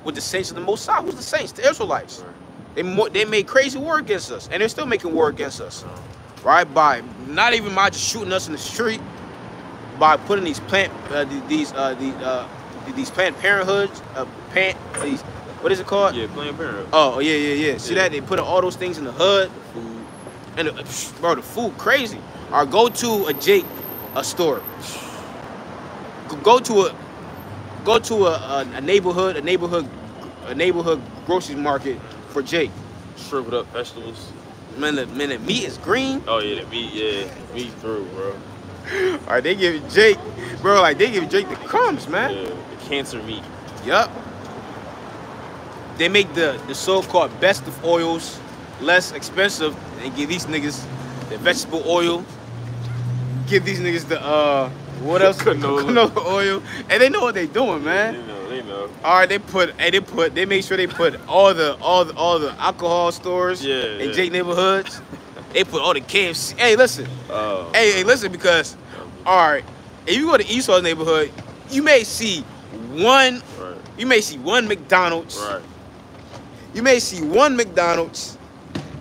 with the saints of the Most High. Who's the saints? The Israelites. They made crazy war against us, and they're still making war against us. Right? By not even by just shooting us in the street, by putting these Planned Parenthoods, what is it called? Yeah, Planned Parenthood. Oh yeah. See that? They put all those things in the hood. Food. And bro, the food crazy. Or go to a store. Go to a neighborhood grocery market for Jake. Shriveled up vegetables. Man, the meat is green. Oh yeah, the meat, meat through, bro. All right, they give Jake, bro, like they give Jake the crumbs, man. Yeah, the cancer meat. Yup. They make the so-called best of oils less expensive and give these niggas the vegetable oil. Give these niggas the what else? Canola oil. And they know what they doing, man. They know. All right, they make sure they put all the alcohol stores in Jake neighborhoods. They put all the KFC. Hey, listen. Hey, listen, because all right, if you go to Esau's neighborhood, you may see one. Right. You may see one McDonald's. Right. You may see one McDonald's,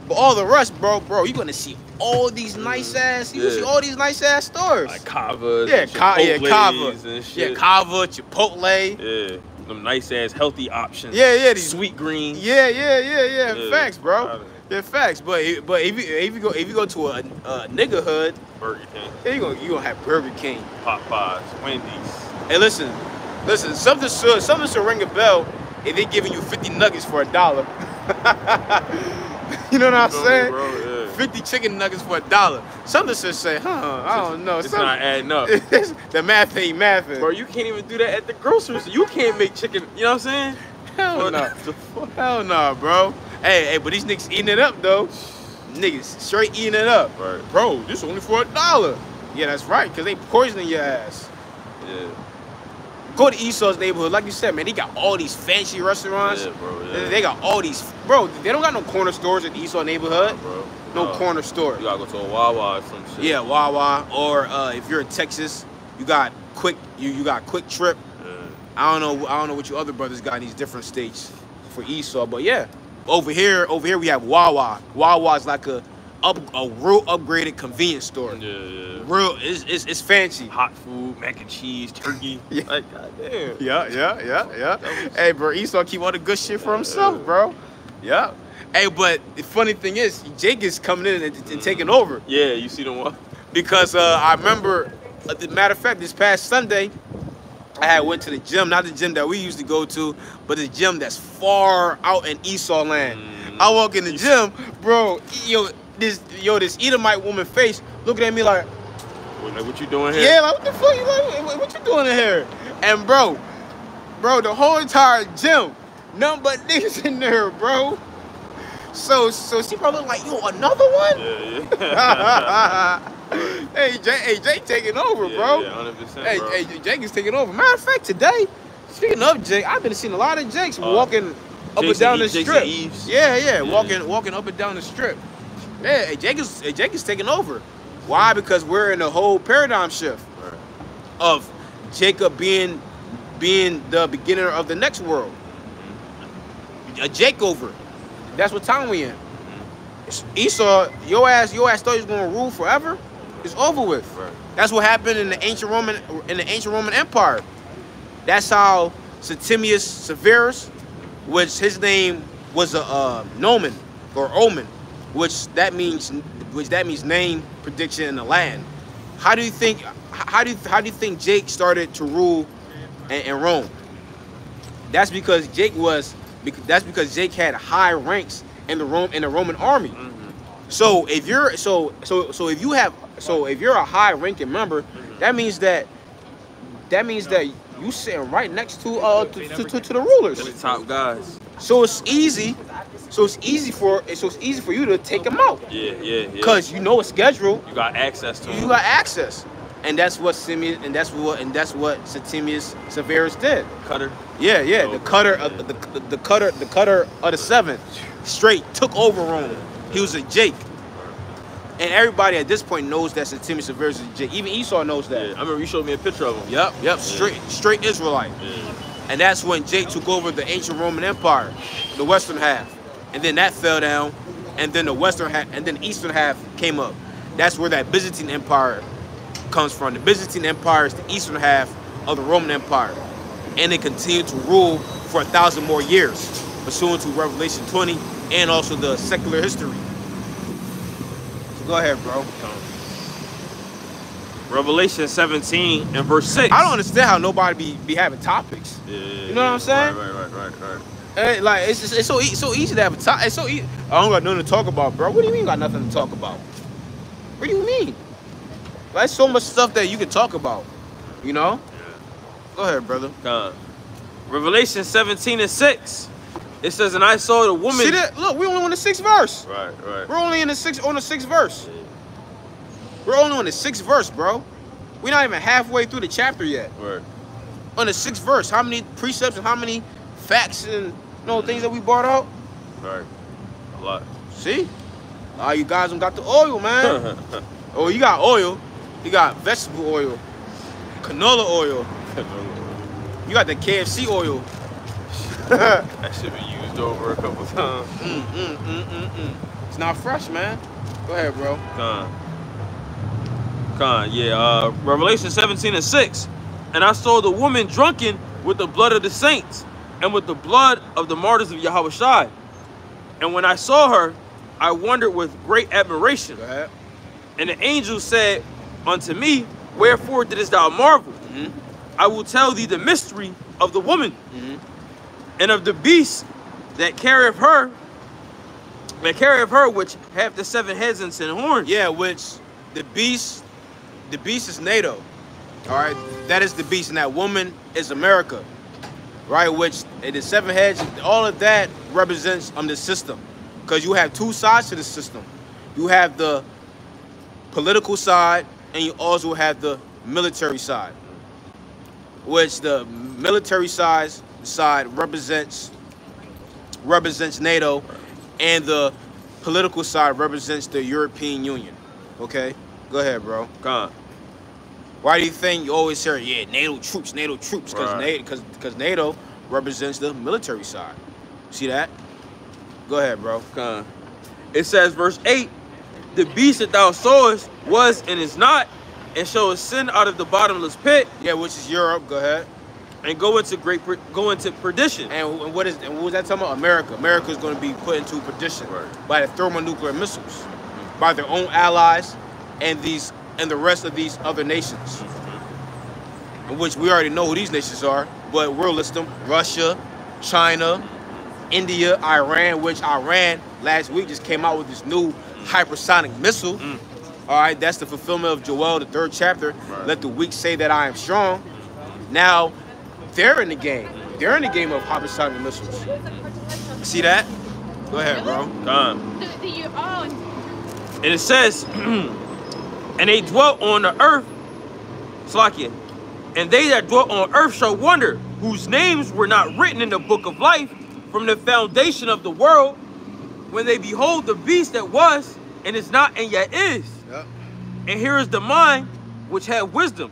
but all the rest, bro, you're gonna see all these nice ass. You see all these nice ass stores. Like Kava. Kava. And shit. Yeah, Kava, Chipotle. Yeah. Them nice ass healthy options. Yeah. These sweet greens. Yeah. Facts, bro. Yeah, facts. But if you go to a nigga hood, Burger King. Yeah, you gonna have Burger King, Popeyes, Wendy's. Hey, listen. Something should ring a bell if they giving you 50 nuggets for $1. You know what I'm saying? Bro, yeah. 50 chicken nuggets for $1. Something should say, I don't know. It's not adding up. The math ain't mathing. Bro, you can't even do that at the grocery store. You can't make chicken. You know what I'm saying? Hell no. Hell no, bro. Hey, but these niggas eating it up though. Niggas straight eating it up. Right. Bro, this only for $1. Yeah, that's right, because they poisoning your ass. Yeah. Go to Esau's neighborhood, like you said, man. They got all these fancy restaurants. Yeah, bro. Yeah. They got all these, bro. They don't got no corner stores in Esau neighborhood. Nah, bro. No corner store. You gotta go to a Wawa or some shit. Yeah, Wawa. Or if you're in Texas, you got Quick. You got Quick Trip. Yeah. I don't know what your other brothers got in these different states for Esau, but yeah. Over here we have Wawa. Wawa's like a real upgraded convenience store. Yeah. Real, it's fancy. Hot food, mac and cheese, turkey. Yeah. Like, goddamn. Yeah. Hey, bro, Esau keep all the good shit for himself, bro. Yeah. Hey, but the funny thing is, Jake is coming in and taking over. Yeah, you see them what? Because I remember, matter of fact, this past Sunday, I had went to the gym, not the gym that we used to go to, but the gym that's far out in Esau land. I walk in the gym, bro, this Edomite woman face looking at me like, what you doing here? Yeah, like, what the fuck? What you doing in here? And bro, the whole entire gym, nothing but niggas in there, bro. So she probably like, yo, another one? Yeah. Hey, Jake taking over, bro. Yeah, 100%, bro. Hey, Jake is taking over. Matter of fact, today, speaking of Jake, I've been seeing a lot of Jakes walking up and down the strip. Yeah, walking up and down the strip. Yeah, Jake is taking over. Why? Because we're in a whole paradigm shift of Jacob being the beginner of the next world. A Jake over. That's what time we in. Esau, your ass thought he was gonna rule forever. It's over with. Right. That's what happened in the ancient Roman Empire. That's how Septimius Severus, which his name was a nomen or omen, which means name prediction in the land. How do you think Jake started to rule in Rome? That's because Jake had high ranks in the Roman army. So if you're if you're a high ranking member, that means that you sitting right next to the rulers. The top guys. So it's easy for you to take them out. Yeah. Because you know a schedule. You got access to them. You got access. And that's what Septimius Severus did. Cutter. Yeah. The cutter of the seventh straight took over Rome. He was a Jake. And everybody at this point knows that Septimius Severus is a Jake. Even Esau knows that. Yeah, I remember you showed me a picture of him. Yep. Straight Israelite. Yeah. And that's when Jake took over the ancient Roman Empire, the western half. And then that fell down, and then the western half, and then the eastern half came up. That's where that Byzantine Empire comes from. The Byzantine Empire is the eastern half of the Roman Empire. And they continued to rule for 1,000 more years, pursuant to Revelation 20 and also the secular history. So go ahead, bro. Revelation 17 and verse 6. I don't understand how nobody be having topics. Yeah, you know what I'm saying? Right. And like it's so easy to have a topic. It's so easy. I don't got nothing to talk about, bro. What do you mean you got nothing to talk about? What do you mean? Like so much stuff that you can talk about. You know? Go ahead, brother. Revelation 17 and 6. It says, and I saw the woman. See that? Look, we only on the 6th verse. Right. We're only on the 6th verse. Yeah. We're only on the 6th verse, bro. We're not even halfway through the chapter yet. Right. On the 6th verse, how many precepts and how many facts and things that we brought out? Right. A lot. See? You guys don't got the oil, man. Oh, you got oil. You got vegetable oil, canola oil. You got the KFC oil. That should be used over a couple times. It's not fresh, man. Go ahead, bro. Revelation 17 and 6. And I saw the woman drunken with the blood of the saints and with the blood of the martyrs of Yahushua. And when I saw her, I wondered with great admiration. Go ahead. And the angel said unto me, wherefore didst thou marvel? I will tell thee the mystery of the woman and of the beast that carrieth her, which hath the 7 heads and 10 horns. Yeah, which the beast is NATO. All right, that is the beast, and that woman is America, right? Which the 7 heads, all of that represents the system, because you have 2 sides to the system. You have the political side, and you also have the military side, which the military side represents NATO, and the political side represents the European Union. Okay, go ahead, bro. Why do you think you always hear, NATO troops? Because NATO represents the military side. See that? Go ahead, bro. It says, verse 8, the beast that thou sawest was and is not, and shall ascend out of the bottomless pit. Yeah, which is Europe. Go ahead. And go into perdition. And what was that talking about? America. America is going to be put into perdition by the thermonuclear missiles, by their own allies, and the rest of these other nations, in which we already know who these nations are, but we'll list them: Russia, China, India, Iran. Which Iran last week just came out with this new hypersonic missile. All right, that's the fulfillment of Joel, the 3rd chapter. Let the weak say that I am strong. Now, they're in the game. They're in the game of hypersonic missiles. See that? Go ahead, bro. And it says, and they dwelt on the earth, Slakia, and they that dwelt on earth shall wonder, whose names were not written in the book of life from the foundation of the world, when they behold the beast that was, and is not, and yet is. Yep. And here is the mind which had wisdom.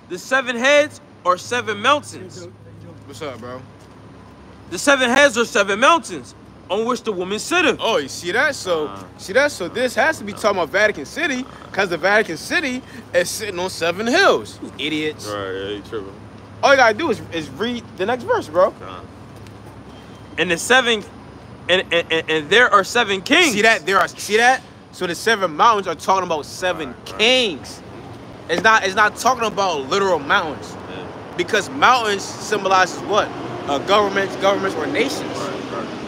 The 7 heads are 7 mountains. What's up, bro? The 7 heads are 7 mountains, on which the woman sitteth. Oh, you see that? So So this has to be talking about Vatican City, because the Vatican City is sitting on 7 hills. You idiots. Right, yeah, you tripping. All you gotta do is read the next verse, bro. And the 7, and there are 7 kings. See that? So the 7 mountains are talking about 7 kings. It's not talking about literal mountains. Yeah. Because mountains symbolizes what? Governments or nations.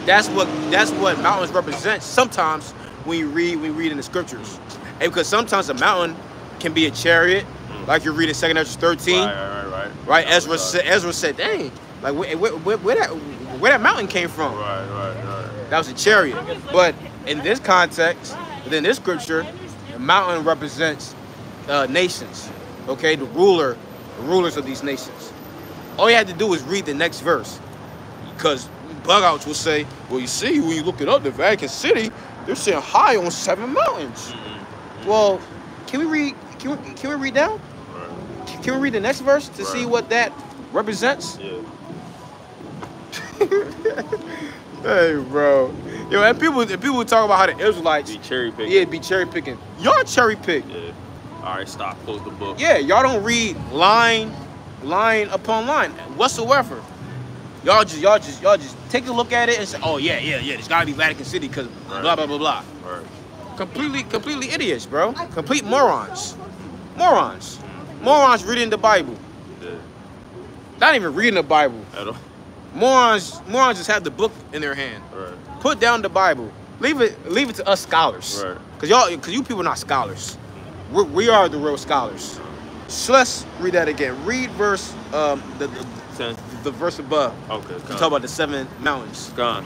That's what mountains represent. Sometimes when you read in the scriptures, and because sometimes a mountain can be a chariot, like you read in 2 Ezra 13. Right. Ezra said, "Dang, like where that mountain came from?" Right. That was a chariot. But in this context, within this scripture, the mountain represents nations. Okay, the rulers of these nations. All you have to do is read the next verse, because bug outs will say, "Well, you see, when you look it up, the Vatican City, they're sitting high on 7 mountains." Well, can we read? Can we read down? Can we read the next verse to see what that represents? Yeah. Hey, bro. Yo, and people talk about how the Israelites Be cherry picking. Yeah, be cherry picking. Y'all cherry pick. Yeah. All right, stop. Close the book. Yeah, y'all don't read line upon line whatsoever. Y'all just take a look at it and say, "Oh yeah, there's gotta be Vatican City because blah blah blah blah." Right. Completely idiots, bro. Complete morons. Morons reading the Bible. Yeah. Not even reading the Bible. At all. Morons just have the book in their hand. Right. Put down the Bible. Leave it to us scholars. Right. Cause you people are not scholars. We are the real scholars. So let's read that again. Read verse the verse above. Okay. To talk about the 7 mountains. Gone.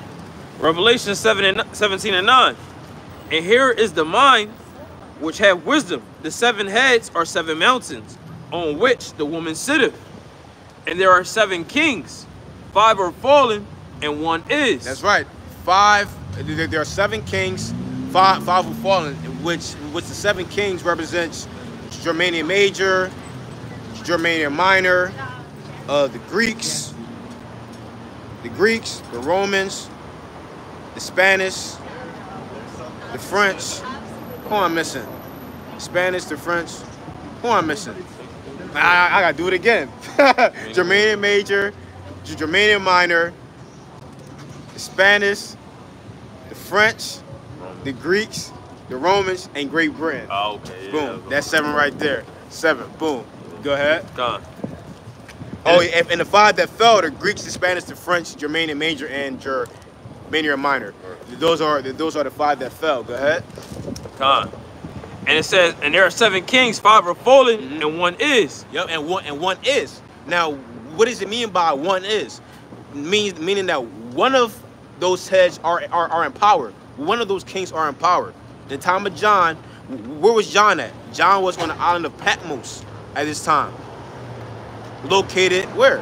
Revelation 17 and 9. And here is the mind which have wisdom. The 7 heads are 7 mountains, on which the woman sitteth. And there are 7 kings. 5 are fallen, and 1 is. That's right. 5. There are 7 kings. 5 have fallen, which the 7 kings represents Germania Major, Germania Minor, the Greeks, the Romans, the Spanish, the French. Who am I missing? Spanish, the French. Who am I missing? I gotta do it again. Germania Major, Germania Minor, the Spanish, the French, the Greeks, the Romans, and Great Britain. Oh, okay. Boom. That's 7 right there. 7. Boom. Go ahead. Gone. Oh, and the 5 that fell: the Greeks, the Spanish, the French, Germania Major, and Germania Minor. Those are the 5 that fell. Go ahead. Gone. And it says, and there are 7 kings, 5 are fallen, and 1 is. Yep, and one is. Now, what does it mean by 1 is? Meaning that one of those heads are in power. One of those kings are in power. In the time of John, where was John at? John was on the island of Patmos at this time. Located where?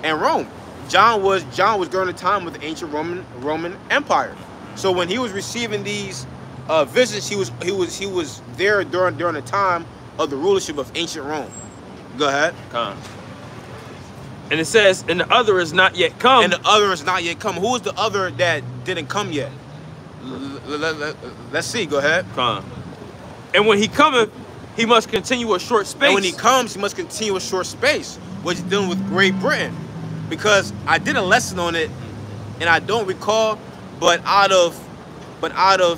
In Rome. John was during the time of the ancient Roman Empire. So when he was receiving these visits, he was there during the time of the rulership of ancient Rome. Go ahead. Come. And it says, and the other is not yet come. And the other is not yet come. Who is the other that didn't come yet? Let's see. Go ahead. Come. And when he cometh, he must continue a short space. And when he comes, he must continue a short space, which is dealing with Great Britain. Because I did a lesson on it, and I don't recall, but out of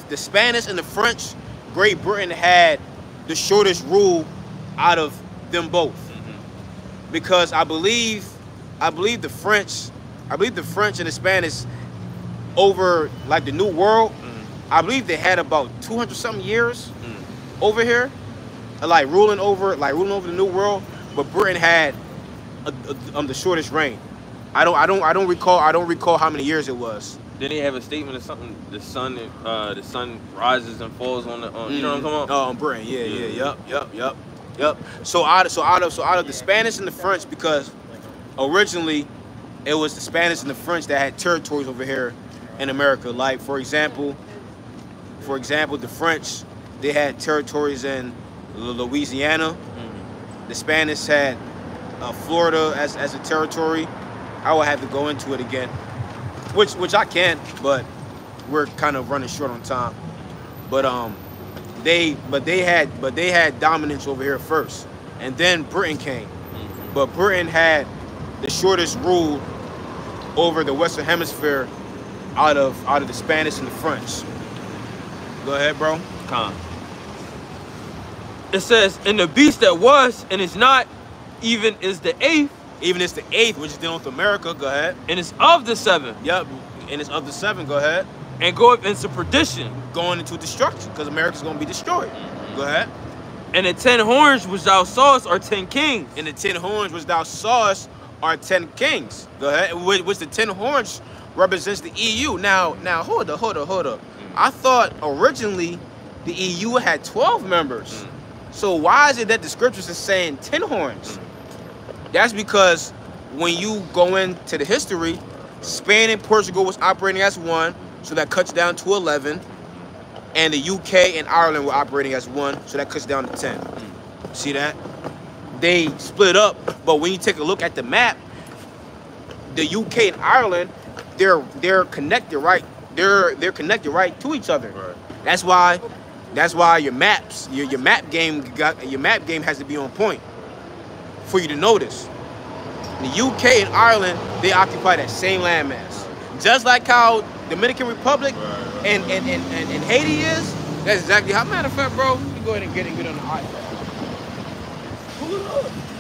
the Spanish and the French, Great Britain had the shortest rule out of them both. Because I believe the French and the Spanish over like the New World, I believe they had about 200 something years over here, like ruling over the New World. But Britain had the shortest reign. I don't recall how many years it was. Then they have a statement of something. The sun rises and falls on the. You know what I'm talking about? Oh, on Britain. Yep. So out of the Spanish and the French, because originally it was the Spanish and the French that had territories over here in America. Like for example, the French, they had territories in Louisiana. The Spanish had Florida as a territory. I will have to go into it again, which I can, but we're kind of running short on time. But they had dominance over here first, and then Britain came. But Britain had the shortest rule over the Western Hemisphere out of the Spanish and the French. Go ahead, bro. It says, and the beast that was and is not, even is the eighth. Even it's the eighth, which is dealing with America. Go ahead. And it's of the seven. Yep. And it's of the seven. Go ahead. And goeth into perdition. Going into destruction, because America's going to be destroyed. Go ahead. And the 10 horns which thou sawest are 10 kings. And the 10 horns which thou sawest are 10 kings. Go ahead. Which the 10 horns represents the EU. Now, hold up. I thought originally the EU had 12 members. So why is it that the scriptures is saying 10 horns? That's because when you go into the history, Spain and Portugal was operating as one, so that cuts down to 11. And the UK and Ireland were operating as one, so that cuts down to 10. See that? They split up, but when you take a look at the map, the UK and Ireland, they're connected, right? They're connected right to each other. Right. That's why your maps, your map game has to be on point for you to notice. The UK and Ireland, they occupy that same landmass. Just like how Dominican Republic and Haiti is, that's exactly how. Matter of fact, bro, you go ahead and get on the iPad.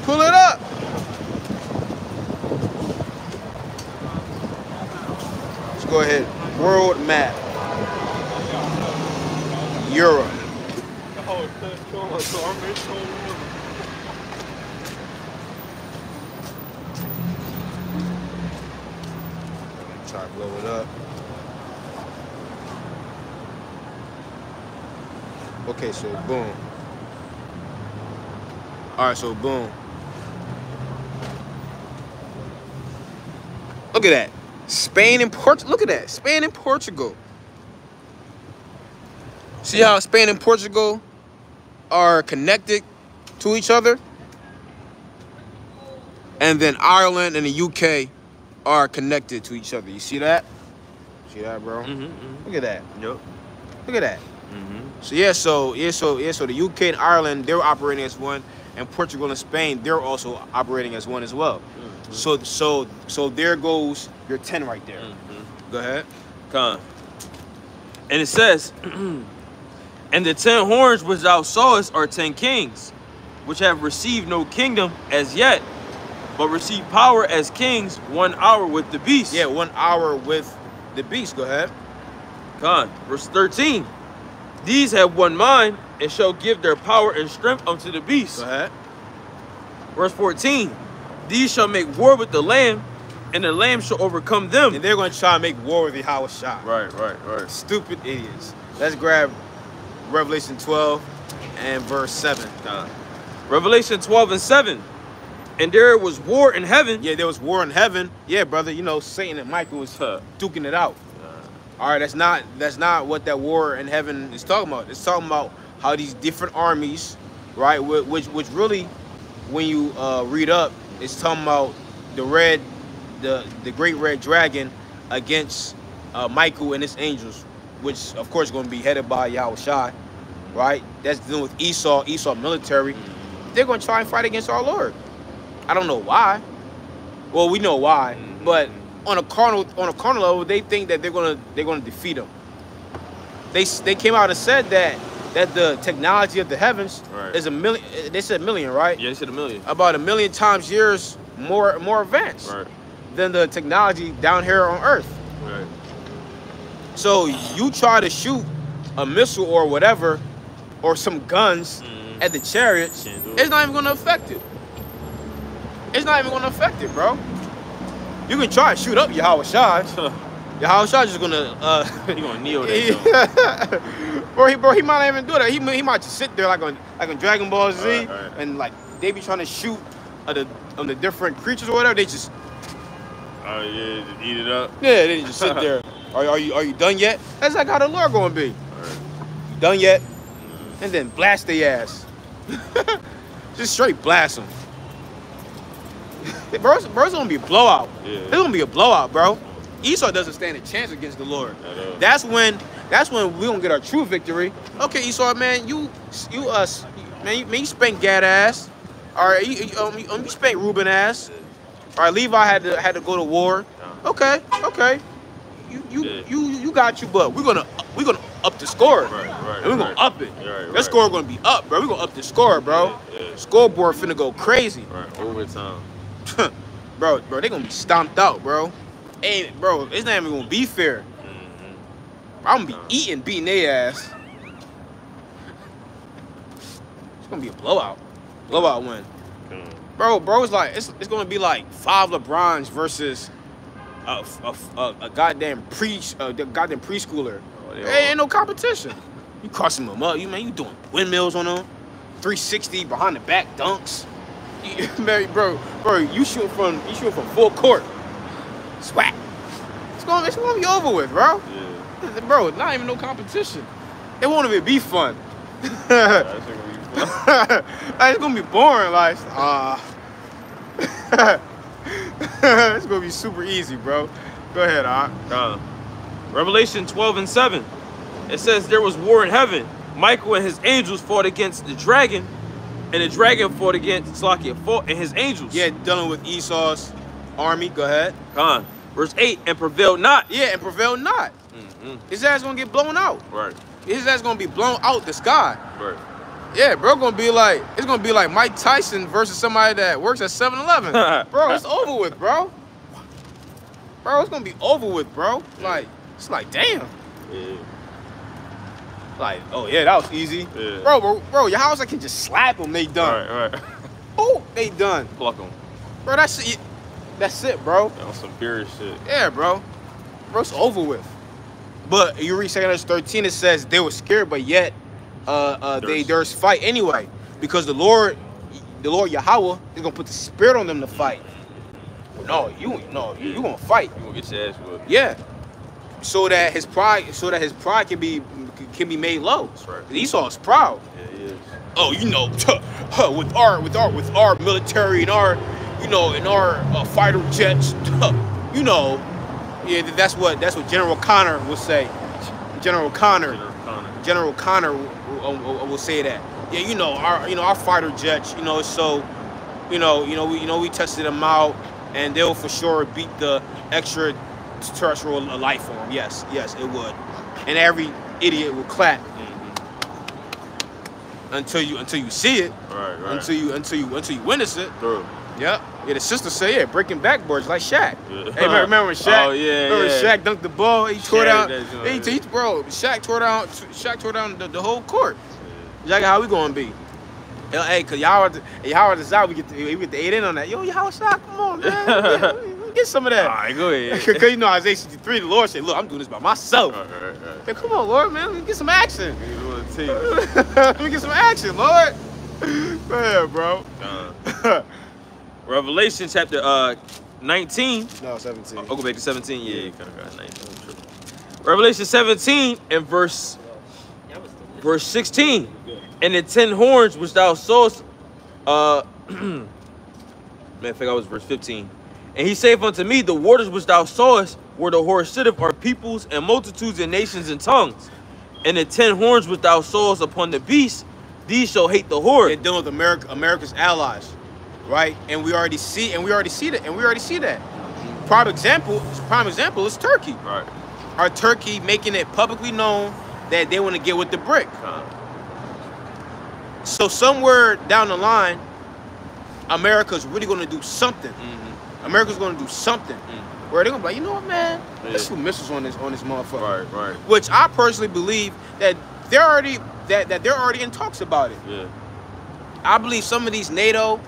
Pull it up. Let's go ahead. World map. Europe. Try to blow it up. Okay, so boom. All right, so boom. Look at that. Spain and Portugal. Look at that. Spain and Portugal. See how Spain and Portugal are connected to each other? And then Ireland and the UK are connected to each other. You see that? See that, bro? Look at that. Yep. Look at that. So the UK and Ireland, they're operating as one, and Portugal and Spain, they're also operating as one as well. So there goes your 10 right there. Go ahead. And it says, and the 10 horns which thou sawest are 10 kings, which have received no kingdom as yet, but receive power as kings 1 hour with the beast. Yeah, 1 hour with the beast. Go ahead. Verse 13. These have one mind, and shall give their power and strength unto the beast. Go ahead. Verse 14. These shall make war with the Lamb, and the Lamb shall overcome them. And they're going to try to make war with Yahweh Shai. Right. Stupid idiots. Let's grab Revelation 12 and verse 7. Revelation 12 and 7. And there was war in heaven. Yeah, there was war in heaven. Yeah, brother. You know, Satan and Michael was duking it out. All right, that's not what that war in heaven is talking about. It's talking about how these different armies, right, which really, when you read up, it's talking about the great red dragon against Michael and his angels, which of course is going to be headed by Yahweh Shai, right? That's dealing with Esau military. They're going to try and fight against our Lord. I don't know why. Well, we know why, but on a carnal level, they think that they're gonna defeat him. They came out and said that the technology of the heavens is a million. They said million, right? Yeah, they said 1 million. About 1 million times years more advanced than the technology down here on Earth. Right. So you try to shoot a missile or whatever, or some guns at the chariots, it's not even gonna affect it. It's not even gonna affect it, bro. You can try and shoot up Yahweh Shai. Yahweh Shai just gonna he gonna kneel that. bro, he might not even do that. He might just sit there like on Dragon Ball Z, and like they be trying to shoot on the different creatures or whatever. They just just eat it up. Yeah, they just sit there. Are you done yet? That's like how the Lord gonna be. You done yet? And then blast their ass. Just straight blast them. Bro's gonna be a blowout. Yeah. It's gonna be a blowout, bro. Esau doesn't stand a chance against the Lord. That's when we gonna get our true victory. Okay, Esau, man, you spanked Gad ass. All right, you spanked Reuben ass. All right, Levi had to go to war. Okay. You got you, but we're gonna up the score. Right. And we're gonna up it. Right. That score gonna be up, bro. We're gonna up the score, bro. Yeah. Scoreboard finna go crazy. Right. Overtime. bro, they gonna be stomped out, bro. Bro, it's not even gonna be fair. I'm gonna be beating their ass. It's gonna be a blowout win. Bro, it's like it's gonna be like 5 LeBrons versus a goddamn preschooler. Ain't no competition. You crossing them up, you doing windmills on them, 360 behind the back dunks. Bro, you shooting from full court. Swag. It's gonna be over with, bro. Yeah. Bro, not even no competition. It won't even be fun. That's gonna be fun. It's gonna be boring, like it's gonna be super easy, bro. Go ahead, Revelation 12:7. It says there was war in heaven. Michael and his angels fought against the dragon, and the dragon fought against and his angels. Yeah, dealing with Esau's army. Go ahead. Verse 8, and prevailed not. Yeah, and prevailed not. His ass gonna get blown out. Right. His ass gonna be blown out the sky. Right. Yeah, bro, it's gonna be like Mike Tyson versus somebody that works at 7-Eleven. Bro, it's over with, bro. Bro, it's gonna be over with, bro. Like, it's like, damn. Yeah. Like, oh yeah, that was easy. Yeah. Bro, your house I can just slap them, they done. Right. Oh, they done. Pluck them. Bro, that's it, bro. On some pure shit. Yeah, bro. Bro, it's over with. But you read 2 13, it says they were scared, but yet there's fight anyway. Because the Lord Yahweh is gonna put the spirit on them to fight. No, you gonna fight. You gonna get your ass whooped. Yeah. So that his pride can be made low. That's right. Esau's proud. Yeah, he is. Oh, with our military and our fighter jets, yeah, that's what General Connor will say. General Connor will say that. Yeah, our fighter jets, so we tested them out, and they'll for sure beat the extraterrestrial life form. Yes, it would. And every idiot will clap until you see it. Right. Until you witness it. True. Yep. Yeah, the sister say, yeah, breaking backboards like Shaq. Yeah. Hey, remember when Shaq? Oh, yeah, remember when Shaq dunked the ball? He tore down. Shaq tore down the whole court. Jack, how we gonna be? Hey, cause y'all at the side, we get to 8 in on that. Yo, y'all Shaq, come on, man. Get some of that. All right, go ahead. Cause Isaiah 63, the Lord said, look, I'm doing this by myself. Right. Hey, come on, Lord, man, let me get some action. Let Let me get some action, Lord. Go ahead, bro. Revelation chapter 19. No, 17. I'll go back to 17. Yeah, you kind of got 19. Revelation 17 and verse 16. And the 10 horns which thou sawest, man, I think I was verse 15. And he saith unto me, the waters which thou sawest, where the horse sitteth, are peoples and multitudes and nations and tongues. And the 10 horns which thou sawest upon the beast, these shall hate the whore. They're dealing with America's allies, right? And we already see that. Prime example is Turkey. Right. Our Turkey making it publicly known that they want to get with the brick. So somewhere down the line, America's really going to do something. America's going to do something where they're going to be like, you know what, man? Let's shoot missiles on this motherfucker. Right. Which I personally believe that they're already in talks about it. Yeah. I believe some of these NATO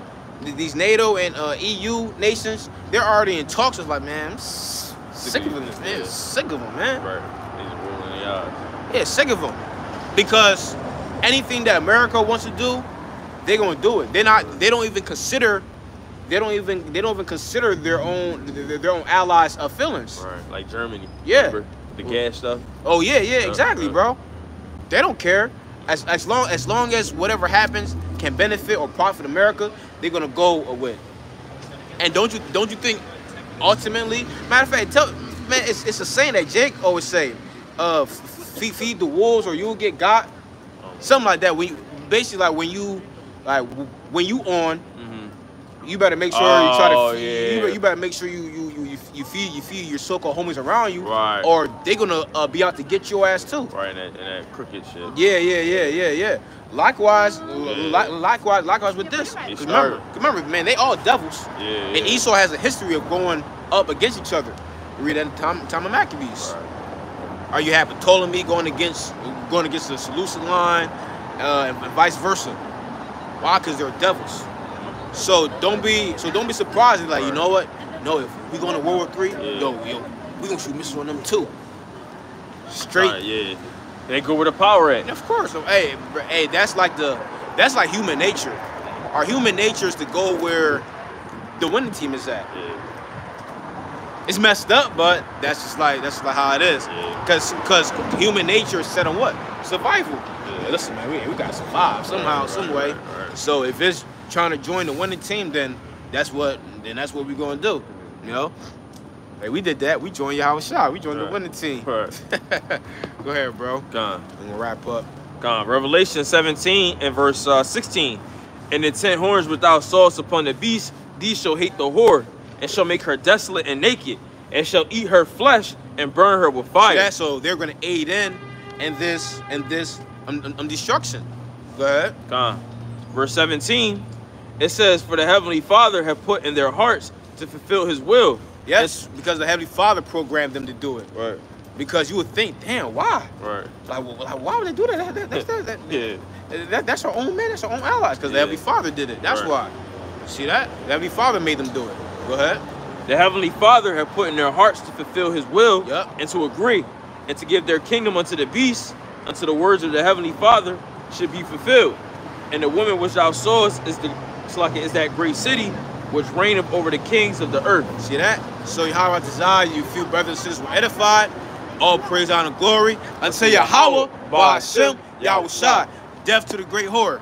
and EU nations, they're already in talks. It's like, man, I'm sick of them, man. Sick of them, man. Right. They're rolling their eyes. Yeah, sick of them. Because anything that America wants to do, they're gonna do it. They don't even consider their own allies' feelings. Right. Like Germany. Yeah. Remember the gas stuff. Oh yeah, exactly, bro. They don't care. As long as whatever happens can benefit or profit America, they're gonna go with. And don't you think ultimately, matter of fact, man, it's a saying that Jake always say, feed the wolves or you'll get got. Something like that. When you, basically like when you on, you better make sure you try to feed, you better make sure you feed your so-called homies around you, right? Or they gonna be out to get your ass too. Right, and that crooked shit. Yeah. Likewise with this. Remember, man, they all devils. Yeah. And Esau has a history of going up against each other. Read that in time of Maccabees. Right. Or you have Ptolemy going against the Seleucid line, and vice versa. Why? Because they're devils. So don't be surprised. Like, you know what? No, if we going to World War III, we gonna shoot missiles on them too. Straight. They go where the power at. Of course. So, hey, that's like human nature. Our human nature is to go where the winning team is at. Yeah. It's messed up, but that's just like how it is. Because human nature is set on what? Survival. Yeah, listen, man, we gotta survive somehow, some way. Right. So if it's trying to join the winning team, then that's what we're gonna do. You know? Hey, we did that. We joined Yahweh Shah. We joined the winning team. Right. Go ahead, bro. Gone. We're gonna wrap up. Gone. Revelation 17 and verse 16. And the 10 horns which thou sawest upon the beast, these shall hate the whore, and shall make her desolate and naked, and shall eat her flesh and burn her with fire. Yeah, so they're gonna aid in this destruction. Go ahead. Gone. Verse 17. It says, for the Heavenly Father have put in their hearts to fulfill his will. Yes, because the Heavenly Father programmed them to do it. Right. Because you would think, damn, why? Right. Like why would they do that? That's our own men. That's our own allies. Because the Heavenly Father did it. That's why. See that? The Heavenly Father made them do it. Go ahead. The Heavenly Father have put in their hearts to fulfill his will, and to agree, and to give their kingdom unto the beast, unto the words of the Heavenly Father should be fulfilled. And the woman which thou sawest is that great city which reigneth over the kings of the earth. See that? So Yahweh desire you feel brothers and sisters were edified. All praise, honor, glory unto Yahweh, Ba'ashem, Yahweh Shai. Death to the great whore.